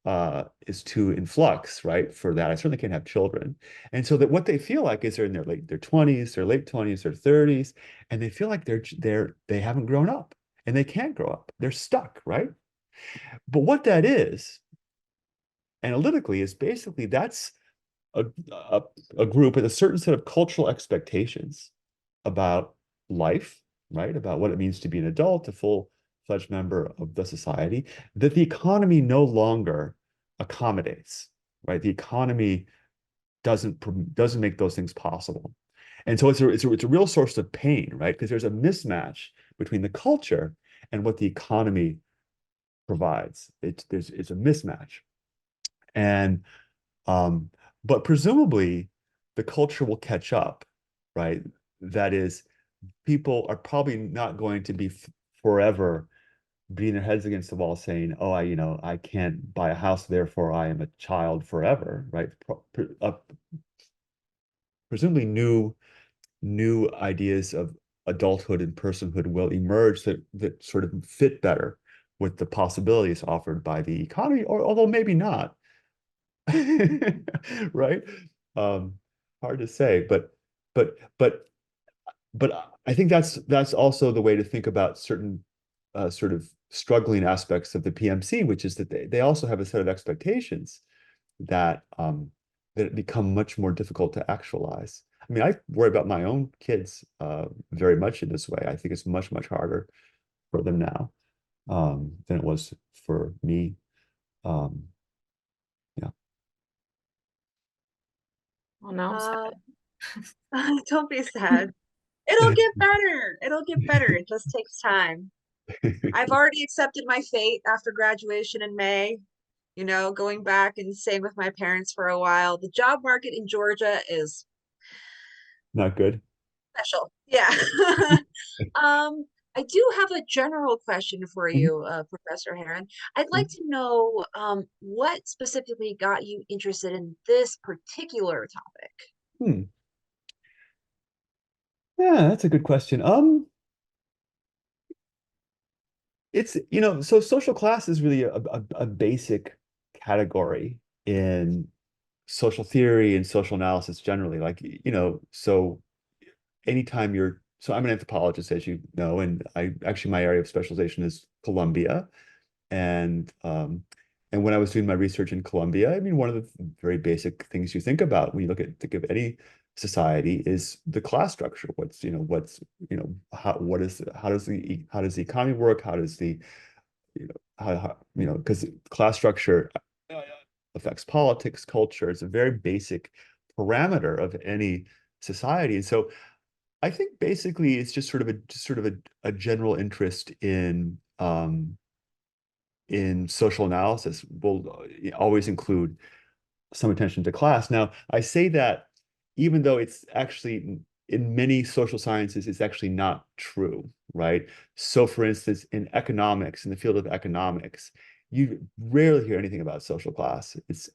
in flux, right? For that, I certainly can't have children. And so that what they feel like is they're in their 20s, their late 20s, their 30s, and they feel like they haven't grown up, and they can't grow up. They're stuck, right? But what that is, analytically, is basically that's a group with a certain set of cultural expectations about life, right? About what it means to be an adult, a full-fledged member of the society, that the economy no longer accommodates, right? The economy doesn't make those things possible. And so it's a real source of pain, right? Because there's a mismatch between the culture and what the economy provides. It's a mismatch. And but presumably the culture will catch up, right? That is, people are probably not going to be forever beating their heads against the wall saying, oh, I can't buy a house, therefore I am a child forever, right? Presumably new ideas of adulthood and personhood will emerge that sort of fit better with the possibilities offered by the economy, or although maybe not. Right? Hard to say, but I think that's also the way to think about certain sort of struggling aspects of the PMC, which is that they also have a set of expectations that that become much more difficult to actualize. I mean, I worry about my own kids very much in this way. I think it's much, much harder for them now than it was for me. Yeah. Oh, now I'm sad. Don't be sad. It'll get better. It'll get better. It just takes time. I've already accepted my fate after graduation in May. You know, going back and staying with my parents for a while. The job market in Georgia is Not good. special. Yeah. I do have a general question for Mhm. you, Professor Herron. I'd like to know what specifically got you interested in this particular topic. Hmm. Yeah, that's a good question. It's, so social class is really a basic category in social theory and social analysis generally. Like, so anytime so I'm an anthropologist, as you know, and my area of specialization is Columbia. And when I was doing my research in Colombia, I mean, one of the very basic things you think about when you think of any society is the class structure. How does the economy work? How does the, because class structure affects politics, culture. It's a very basic parameter of any society. And so I think basically it's just sort of a general interest in social analysis will always include some attention to class. Now, I say that even though it's actually in many social sciences, it's actually not true, right? So for instance, in economics, in the field of economics, you rarely hear anything about social class. It's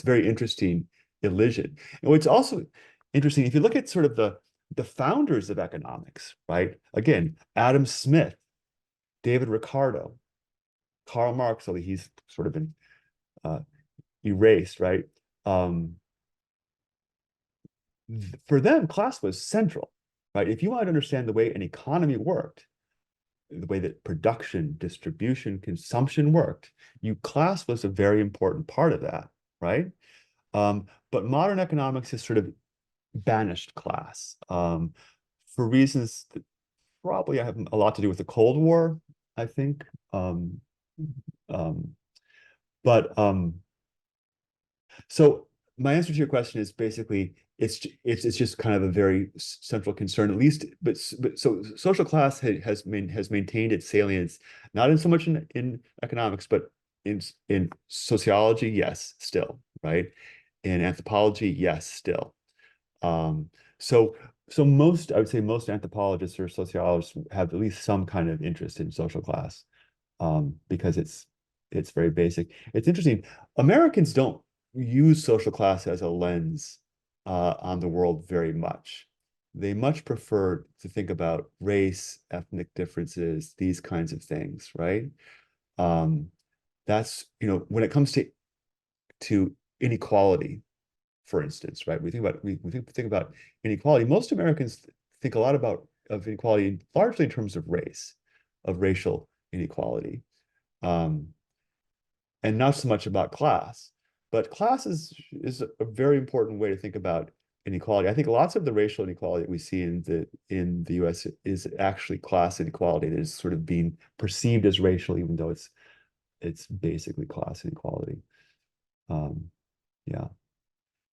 very interesting elision. And what's also interesting, if you look at sort of the founders of economics, right? Again, Adam Smith, David Ricardo, Karl Marx, although he's sort of been erased, right? For them, class was central, right? If you want to understand the way an economy worked, the way that production, distribution, consumption worked, class was a very important part of that, right? But modern economics has sort of banished class for reasons that probably have a lot to do with the Cold War, I think. Um, but So my answer to your question is basically it's just kind of a very central concern, at least. But so social class has maintained its salience, not in so much in economics, but in sociology, yes, still, right? In anthropology, yes, still. Um, so I would say most anthropologists or sociologists have at least some kind of interest in social class, because it's very basic. It's interesting. Americans don't use social class as a lens on the world very much. They much prefer to think about race, ethnic differences, these kinds of things, right? Um, that's, when it comes to inequality, for instance, right? We think about inequality. Most Americans think a lot of inequality largely in terms of race, of racial inequality, and not so much about class. But class is a very important way to think about inequality. I think lots of the racial inequality that we see in the US is actually class inequality that is sort of being perceived as racial, even though it's basically class inequality. Yeah.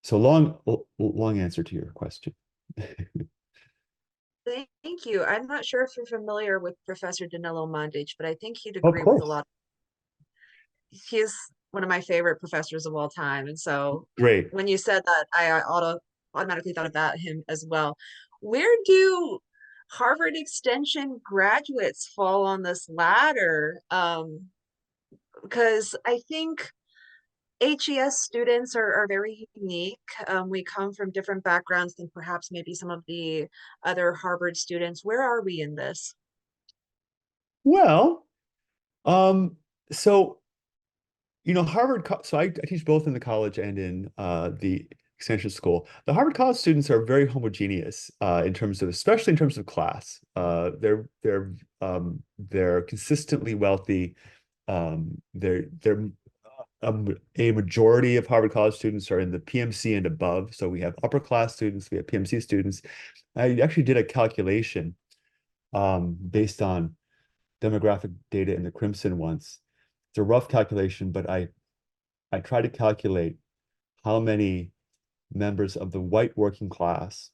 So long answer to your question. Thank you. I'm not sure if you're familiar with Professor Danilo Mandic, but I think he'd Of agree with a course. lot. He's one of my favorite professors of all time. And so Great. when you said that, I automatically thought about him as well. Where do Harvard Extension graduates fall on this ladder? Because I think HES students are very unique. We come from different backgrounds than perhaps maybe some of the other Harvard students. Where are we in this? Well, so Harvard. So I teach both in the college and in the extension school. The Harvard College students are very homogeneous especially in terms of class. They're consistently wealthy. They're a majority of Harvard College students are in the PMC and above. So we have upper class students, we have PMC students. I actually did a calculation based on demographic data in the Crimson once. It's a rough calculation, but I tried to calculate how many members of the white working class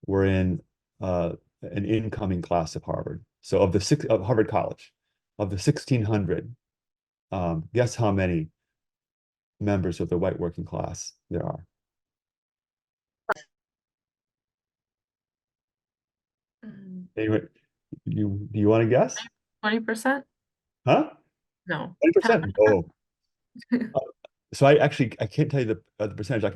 were in an incoming class of Harvard. So of Harvard College, of the 1,600, guess how many members of the white working class there are? Anyway, do you want to guess? 20%? Huh? No. 20%? Oh. So I can't tell you the percentage. I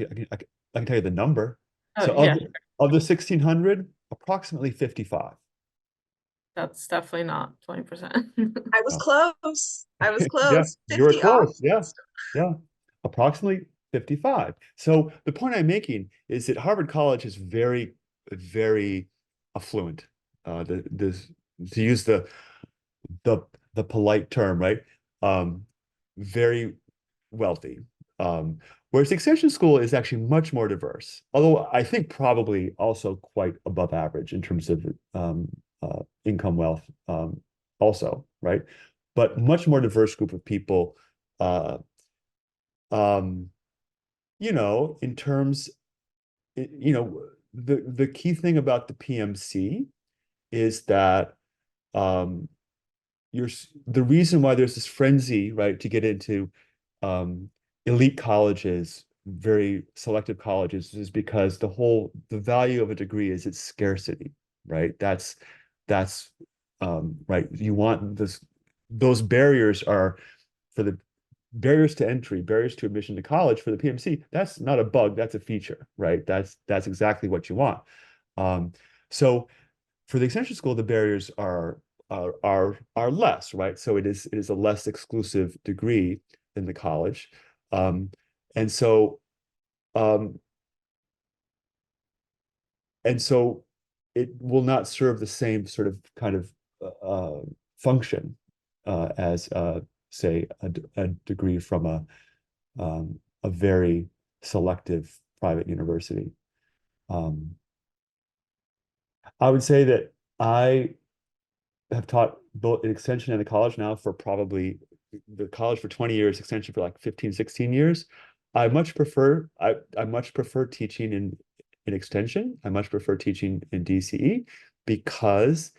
can tell you the number. Oh, So yeah, of the 1,600, approximately 55. that's definitely not 20%. I was close. I was Yeah, close. you were 50 off. close. Yeah, approximately 55. So the point I'm making is that Harvard College is very, very affluent. To use the polite term, right? Very wealthy. Whereas the extension school is actually much more diverse, although I think probably also quite above average in terms of income wealth, also, right? But much more diverse group of people. In terms, the key thing about the PMC is that the reason why there's this frenzy, right, to get into elite colleges, very selective colleges, is because the value of a degree is its scarcity, right? That's right. You want those barriers are for the barriers to entry, barriers to admission to college for the PMC. That's not a bug, that's a feature, right? That's exactly what you want. So for the extension school, the barriers are less, right? So it is a less exclusive degree than the college. And so it will not serve the same sort of kind of function as say a degree from a very selective private university. I would say that I have taught both an extension and a college now for probably the college for 20 years, extension for like 15, 16 years. I much prefer teaching in extension. I much prefer teaching in DCE because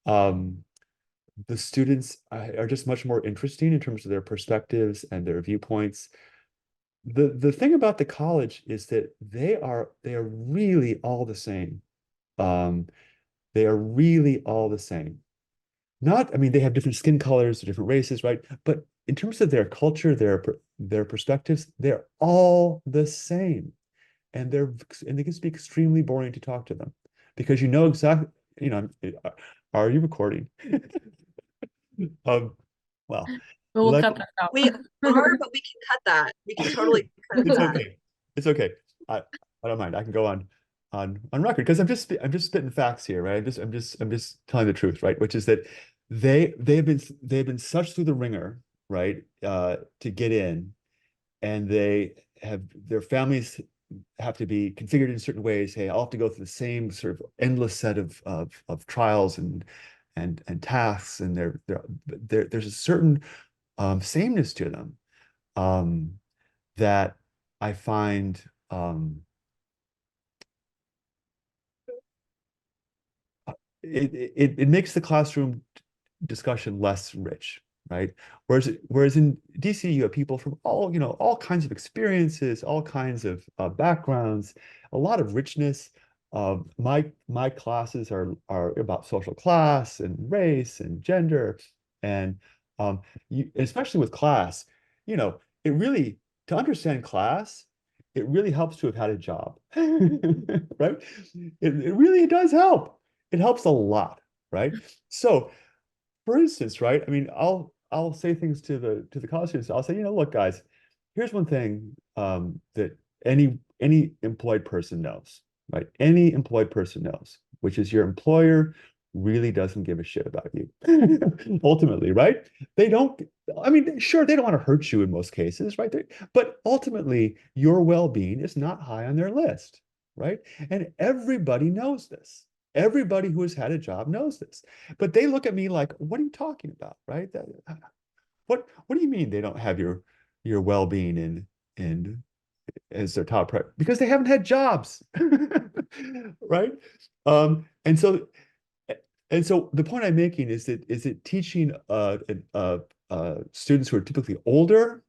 the students are just much more interesting in terms of their perspectives and their viewpoints. The thing about the college is that they are really all the same. They are really all the same. I mean, they have different skin colors, different races, right? But in terms of their culture, their perspectives, they're all the same. And they can be extremely boring to talk to them because you know exactly, are you recording? Well, We'll cut that out. We are, but we can cut that. We can totally cut it's that. okay. It's okay. I don't mind. I can go on record because I'm just spitting facts here, right? I'm just telling the truth, right? Which is that they've been such through the ringer, right? To get in, and their families have to be configured in certain ways. Hey, I'll have to go through the same sort of endless set of trials and tasks, and there's a certain sameness to them that I find it makes the classroom discussion less rich, right? Whereas in DC you have people from all kinds of experiences, all kinds of backgrounds, a lot of richness. My classes are about social class and race and gender, and especially with class, it really, to understand class, it really helps to have had a job, right? It really does help. It helps a lot, right? So, for instance, right? I mean, I'll say things to the college students. I'll say, look, guys, here's one thing that any employed person knows, right? Any employed person knows, which is your employer really doesn't give a shit about you. Ultimately, right? They don't, I mean, sure, they don't want to hurt you in most cases, right? But ultimately, your well-being is not high on their list, right? And everybody knows this. Everybody who has had a job knows this. But they look at me like, what are you talking about, right? What do you mean they don't have your well-being in as their top priority? Because they haven't had jobs, right? Um, and so and so the point I'm making is that teaching students who are typically older,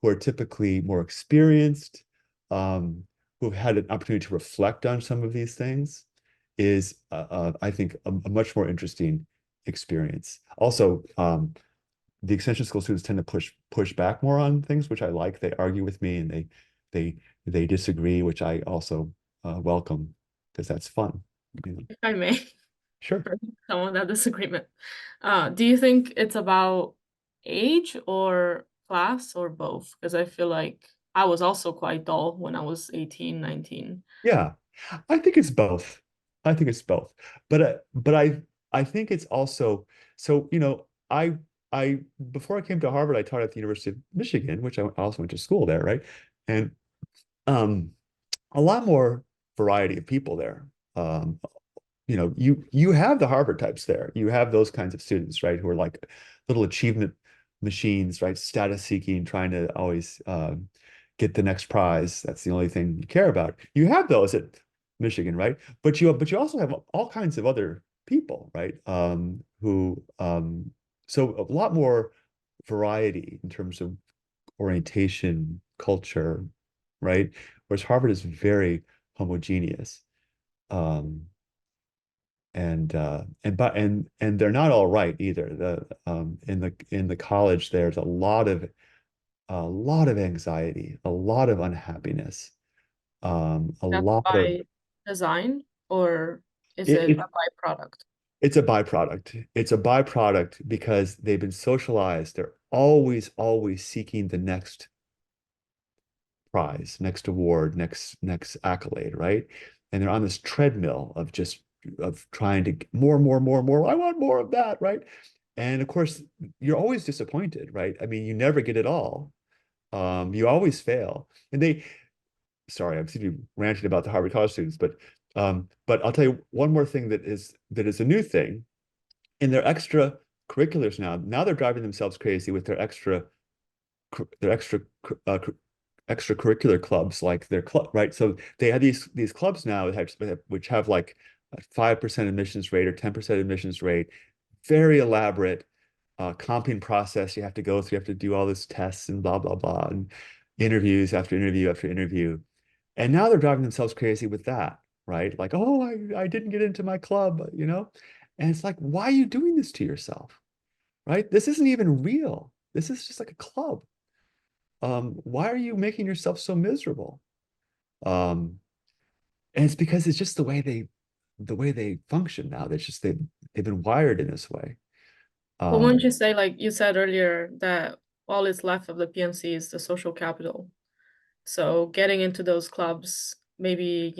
who are typically more experienced, who've had an opportunity to reflect on some of these things, is I think a much more interesting experience. Also, the extension school students tend to push back more on things, which I like. They argue with me and they disagree, which I also welcome because that's fun. You know? If I may, Sure. for some of that disagreement. Do you think it's about age or class or both? Because I feel like I was also quite dull when I was 18, 19. Yeah, I think it's both. I think it's both. But I think it's also so, you know, I before I came to Harvard, I taught at the University of Michigan, which I also went to school there, right? And um a lot more variety of people there. Um, you know, you have the Harvard types there. You have those kinds of students, right, who are like little achievement machines, right? Status seeking, trying to always get the next prize. That's the only thing you care about. You have those at Michigan, right? But you also have all kinds of other people, right? Who so a lot more variety in terms of orientation, culture, right? Whereas Harvard is very homogeneous. Um, and they're not all right either. In the college there's a lot of anxiety, a lot of unhappiness, a That's lot of by design, or is it, it it a byproduct? it's a byproduct. It's a byproduct because they've been socialized. They're always seeking the next prize, next award, next accolade, right? And they're on this treadmill of trying to get more. I want more of that, right? And of course, you're always disappointed, right? I mean, you never get it all. You always fail. And sorry, I'm seeing you ranting about the Harvard College students, but I'll tell you one more thing that is a new thing in their extra curriculars now. Now they're driving themselves crazy with their extracurricular clubs, like their club, right? So they have these clubs now which have like a 5% admissions rate or 10% admissions rate, very elaborate comping process you have to go through. You have to do all these tests and blah, blah, blah, and interviews after interview after interview. And now they're driving themselves crazy with that, right? Like, oh, I didn't get into my club, you know? And it's like, why are you doing this to yourself, right? This isn't even real. This is just like a club. Why are you making yourself so miserable? Um, and it's because it's just the way they function now. They've been wired in this way. But wouldn't Um, you say, like you said earlier, that all is left of the PMC is the social capital? So getting into those clubs maybe,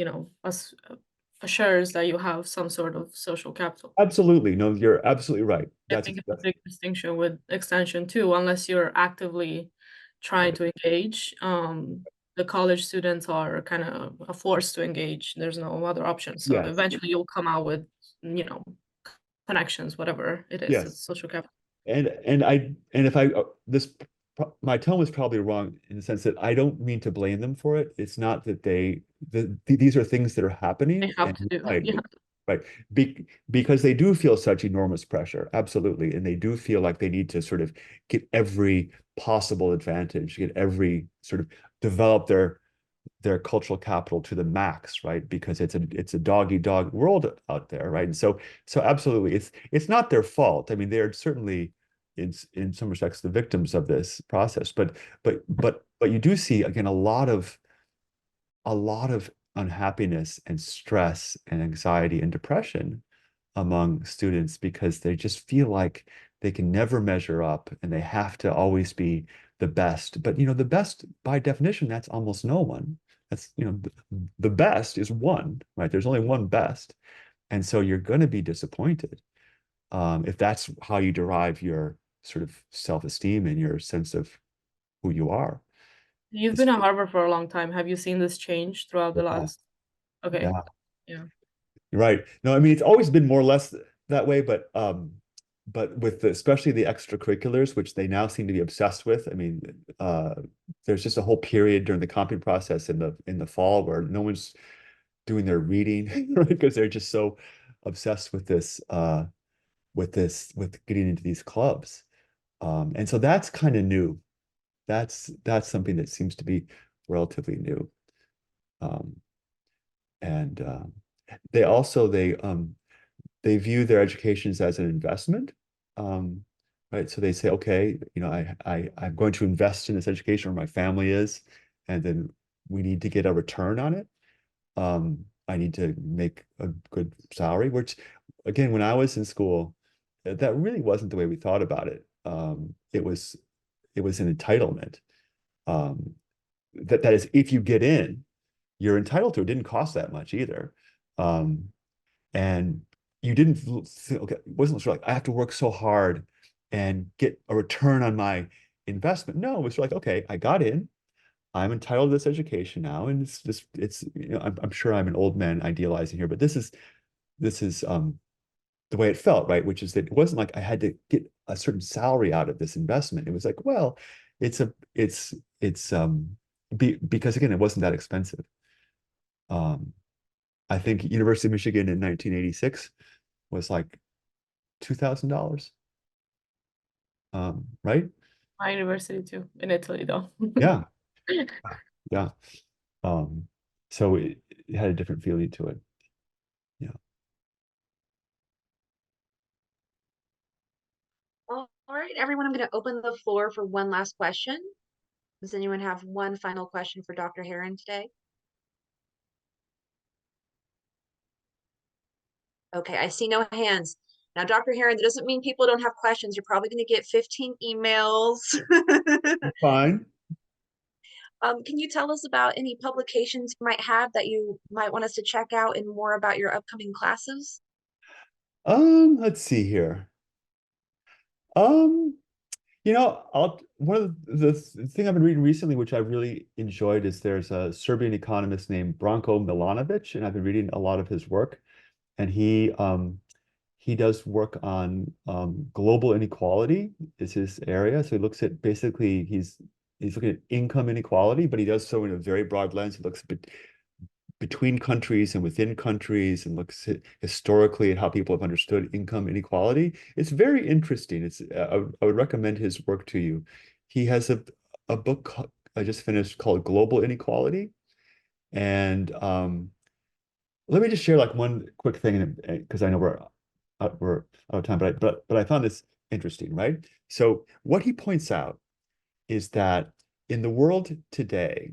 assures that you have some sort of social capital. Absolutely. No, you're absolutely right. I think it's a big distinction with extension too, unless you're actively trying to engage. The college students are kind of forced to engage. There's no other option. So Yes. eventually you'll come out with, connections, whatever it is. It's Yes. social capital. And if I this my tone was probably wrong in the sense that I don't mean to blame them for it. It's not that these are things that are happening, They have and to do. right, Yeah. right. Because they do feel such enormous pressure, absolutely, and they do feel like they need to sort of get every possible advantage, get every sort of develop their cultural capital to the max, right? Because it's a dog eat dog world out there, right? And so absolutely, it's not their fault. I mean, they're certainly in some respects the victims of this process, but you do see again a lot of unhappiness and stress and anxiety and depression among students because they just feel like they can never measure up and they have to always be the best. But the best by definition, that's almost no one. That's the best is one, right? There's only one best. And so you're going to be disappointed if that's how you derive your sort of self-esteem and your sense of who you are. You've been at Harvard for a long time. Have you seen this change throughout the last? Okay. Yeah. Yeah. You're right. No, I mean, it's always been more or less that way, but with especially the extracurriculars, which they now seem to be obsessed with. I mean, there's just a whole period during the comping process in the fall where no one's doing their reading, right? Because they're just so obsessed with this, with getting into these clubs. And so that's kind of new. That's something that seems to be relatively new. And they also they view their educations as an investment, right? So they say, okay, you know, I'm going to invest in this education, or my family is, and then we need to get a return on it. I need to make a good salary, which, again, when I was in school, that really wasn't the way we thought about it. It was an entitlement. That is, if you get in, you're entitled to it. It didn't cost that much either. And you didn't feel, okay, it wasn't sort of like I have to work so hard and get a return on my investment. No, it was like, okay, I got in, I'm entitled to this education now. And it's you know, I'm sure I'm an old man idealizing here, but this is the way it felt, right? Which is that it wasn't like I had to get a certain salary out of this investment. It was like, well, because again, it wasn't that expensive. I think University of Michigan in 1986 was like $2,000. Right? My university too, in Italy though. Yeah. Yeah. So it had a different feeling to it. Yeah. All right, everyone, I'm going to open the floor for one last question. Does anyone have one final question for Dr. Herron today? Okay, I see no hands. Now, Dr. Herron, that doesn't mean people don't have questions. You're probably going to get 15 emails. Fine. Can you tell us about any publications you might have that you might want us to check out and more about your upcoming classes? Let's see here. You know, one of the thing I've been reading recently, which I've really enjoyed, is there's a Serbian economist named Branko Milanovic, and I've been reading a lot of his work. And he does work on global inequality is his area. So he looks at basically he's looking at income inequality, but he does so in a very broad lens. He looks between countries and within countries, and looks at historically at how people have understood income inequality. It's very interesting. I would recommend his work to you. He has a book I just finished called Global Inequality, and let me just share like one quick thing, because I know we're out of time, but I found this interesting, right? So what he points out is that in the world today,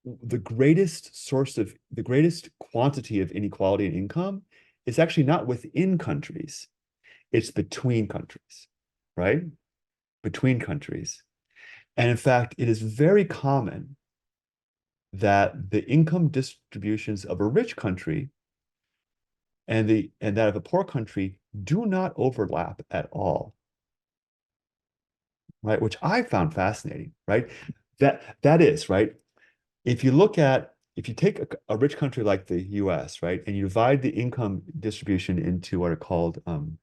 the greatest quantity of inequality in income is actually not within countries, it's between countries, right? Between countries. And in fact, it is very common that the income distributions of a rich country and that of a poor country do not overlap at all, right? Which I found fascinating, right? That is, right? If you take a rich country like the US, right, and you divide the income distribution into what are called 5%.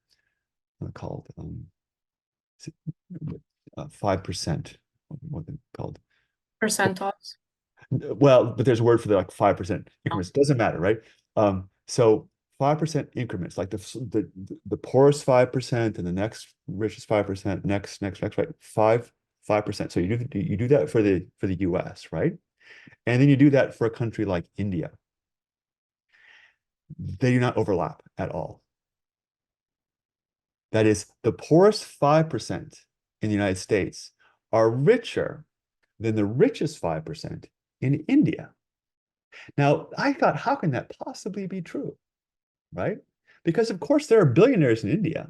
What are they called? Percentiles. Well, but there's a word for the like 5% increments. Doesn't matter, right? So 5% increments, like the poorest 5% and the next richest 5%, next, right? 5%. So you do that for the US, right? And then you do that for a country like India. They do not overlap at all. That is, the poorest 5% in the United States are richer than the richest 5% in India. Now, I thought, how can that possibly be true, right? Because, of course, there are billionaires in India,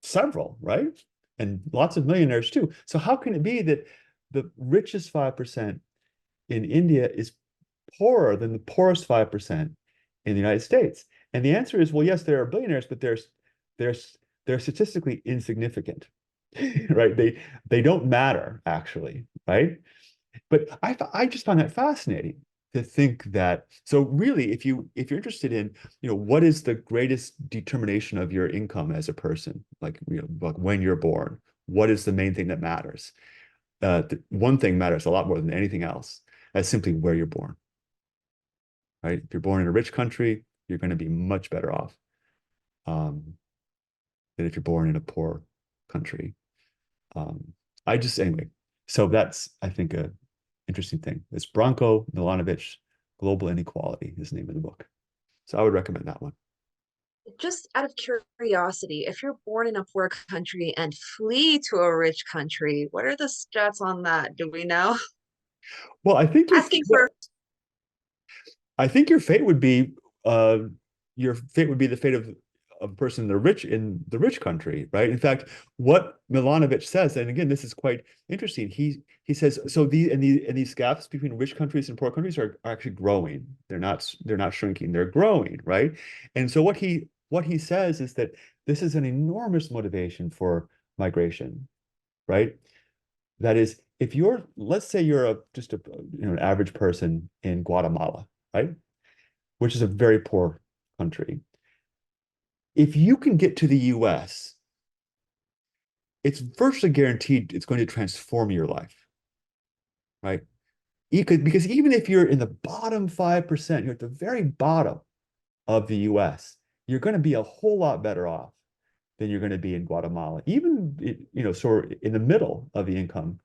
several, right? And lots of millionaires too. So how can it be that the richest 5% in India is poorer than the poorest 5% in the United States? And the answer is, well, yes, there are billionaires, but they're statistically insignificant, right? They don't matter actually, right? But I just find that fascinating to think that. So really, if you're interested in, what is the greatest determination of your income as a person, like, like when you're born, what is the main thing that matters? One thing matters a lot more than anything else. That's simply where you're born, right? If you're born in a rich country, you're going to be much better off than if you're born in a poor country. Anyway, so that's, I think, a interesting thing. It's Branko Milanovic, Global Inequality is the name of the book. So I would recommend that one. Just out of curiosity, if you're born in a poor country and flee to a rich country, what are the stats on that? Do we know? Well, Asking for I think your fate would be the fate of a person in the rich country, right? In fact, what Milanovic says, and again, this is quite interesting. He says, so these gaps between rich countries and poor countries are actually growing. They're not shrinking. They're growing, right? And so what he says is that this is an enormous motivation for migration, right? That is, if let's say you're just an average person in Guatemala, right? Which is a very poor country. If you can get to the US, it's virtually guaranteed it's going to transform your life, right? Because even if you're in the bottom 5%, you're at the very bottom of the US, you're going to be a whole lot better off than you're going to be in Guatemala, even, sort of in the middle of the income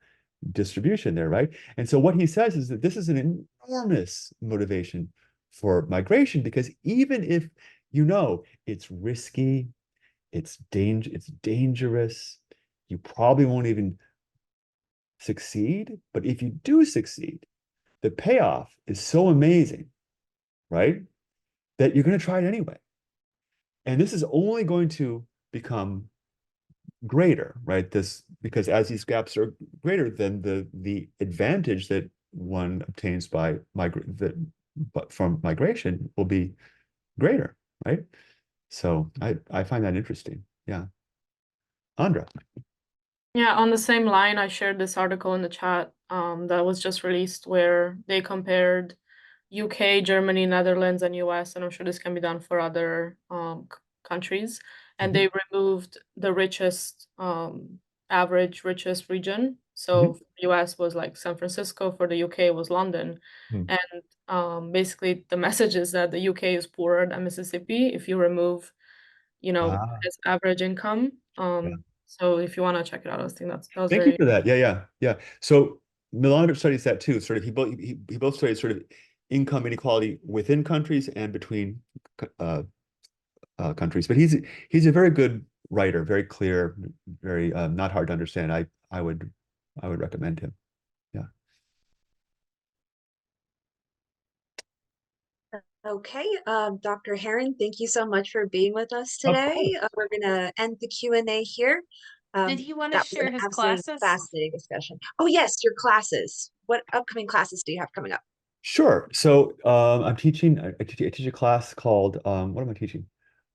distribution there, right? And so what he says is that this is an enormous motivation for migration, because even if it's risky, it's dangerous, you probably won't even succeed, but if you do succeed, the payoff is so amazing, right, that you're going to try it anyway. And this is only going to become greater, right? Because as these gaps are greater, then the advantage that one obtains from migration will be greater, right? So I find that interesting. Yeah. Andra. Yeah, on the same line, I shared this article in the chat that was just released where they compared UK, Germany, Netherlands, and US, and I'm sure this can be done for other countries. And they removed the richest, average richest region. So the US was like San Francisco, for the UK was London. And basically the message is that the UK is poorer than Mississippi if you remove, its average income. Yeah. So if you want to check it out, I think that was Thank you for that. Yeah. So Milanovic studies that too. Sort of, he both studies sort of income inequality within countries and between countries. But he's a very good writer, very clear, very not hard to understand. I would recommend him. Yeah. Okay, Dr. Herron, thank you so much for being with us Of today. course. We're going to end the Q&A here. Did he want to That was share an his absolutely classes? fascinating discussion. Oh yes, your classes. What upcoming classes do you have coming up? Sure. So I'm teaching. I teach a class called what am I teaching?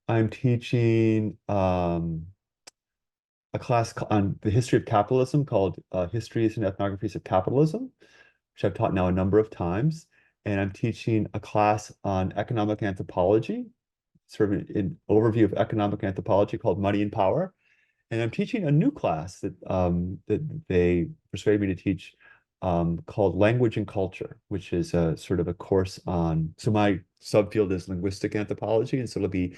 I'm teaching a class on the history of capitalism called Histories and Ethnographies of Capitalism, which I've taught now a number of times. And I'm teaching a class on economic anthropology, sort of an overview of economic anthropology called Money and Power. And I'm teaching a new class that they persuaded me to teach called Language and Culture, which is a sort of a course on, so my subfield is linguistic anthropology, and so it'll be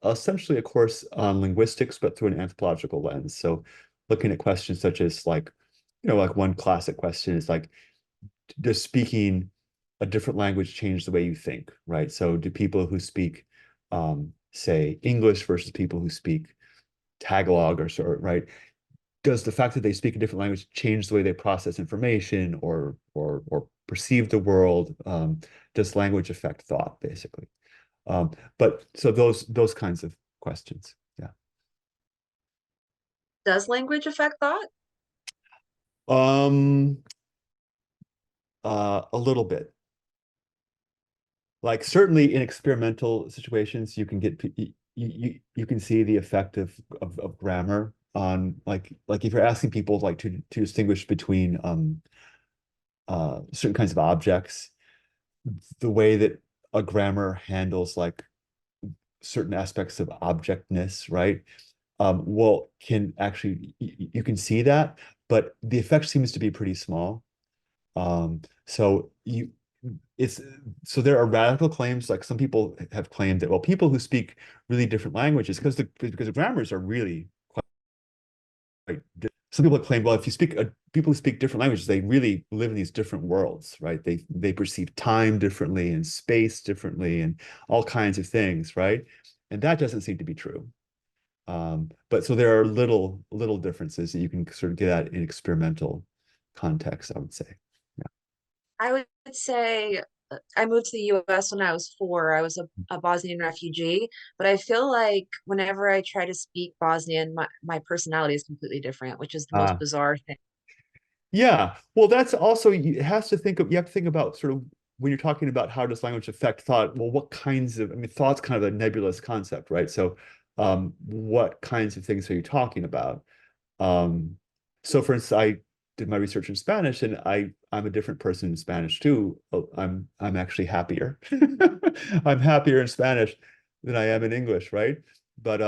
essentially a course on linguistics, but through an anthropological lens. So looking at questions such as like one classic question is like, does speaking a different language change the way you think, right? So do people who speak, say, English versus people who speak Tagalog or sort, right? Does the fact that they speak a different language change the way they process information or perceive the world? Does language affect thought, basically? But so those kinds of questions. Yeah. Does language affect thought? A little bit. like certainly in experimental situations, you can get you can see the effect of grammar on like if you're asking people like to distinguish between certain kinds of objects, the way that a grammar handles like certain aspects of objectness, right? Well, can actually you can see that, but the effect seems to be pretty small. So there are radical claims, like some people have claimed that, well, people who speak really different languages, because the grammars are really quite some people have claimed, well, if you speak people who speak different languages, they really live in these different worlds, right? They perceive time differently and space differently and all kinds of things, right? And that doesn't seem to be true. But so there are little differences that you can sort of get at in experimental context, I would say. I would say I moved to the US when I was 4. I was a Bosnian refugee, but I feel like whenever I try to speak Bosnian, my personality is completely different, which is the most Ah, bizarre thing. yeah. Well, that's also, you have to think about sort of when you're talking about how does language affect thought, well, what kinds of, I mean, thought's kind of a nebulous concept, right? So, what kinds of things are you talking about? So for instance, I did my research in Spanish, and I'm a different person in Spanish too. I'm actually happier. I'm happier in Spanish than I am in English, right? But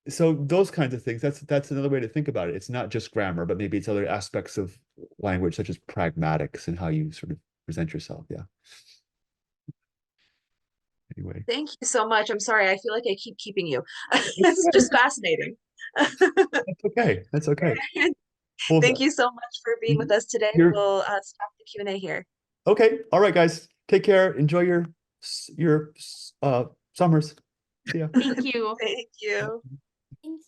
so those kinds of things, that's another way to think about it. It's not just grammar, but maybe it's other aspects of language, such as pragmatics and how you sort of present yourself. Yeah. Anyway, Thank you so much. I'm sorry. I feel like I keep keeping you. It's just fascinating. that's okay. That's okay. Thank Well, you so much for being with us today. you're We'll stop the Q&A here. okay. All right, guys. Take care. Enjoy your summers. See ya. Thank you. Thank you. Thanks.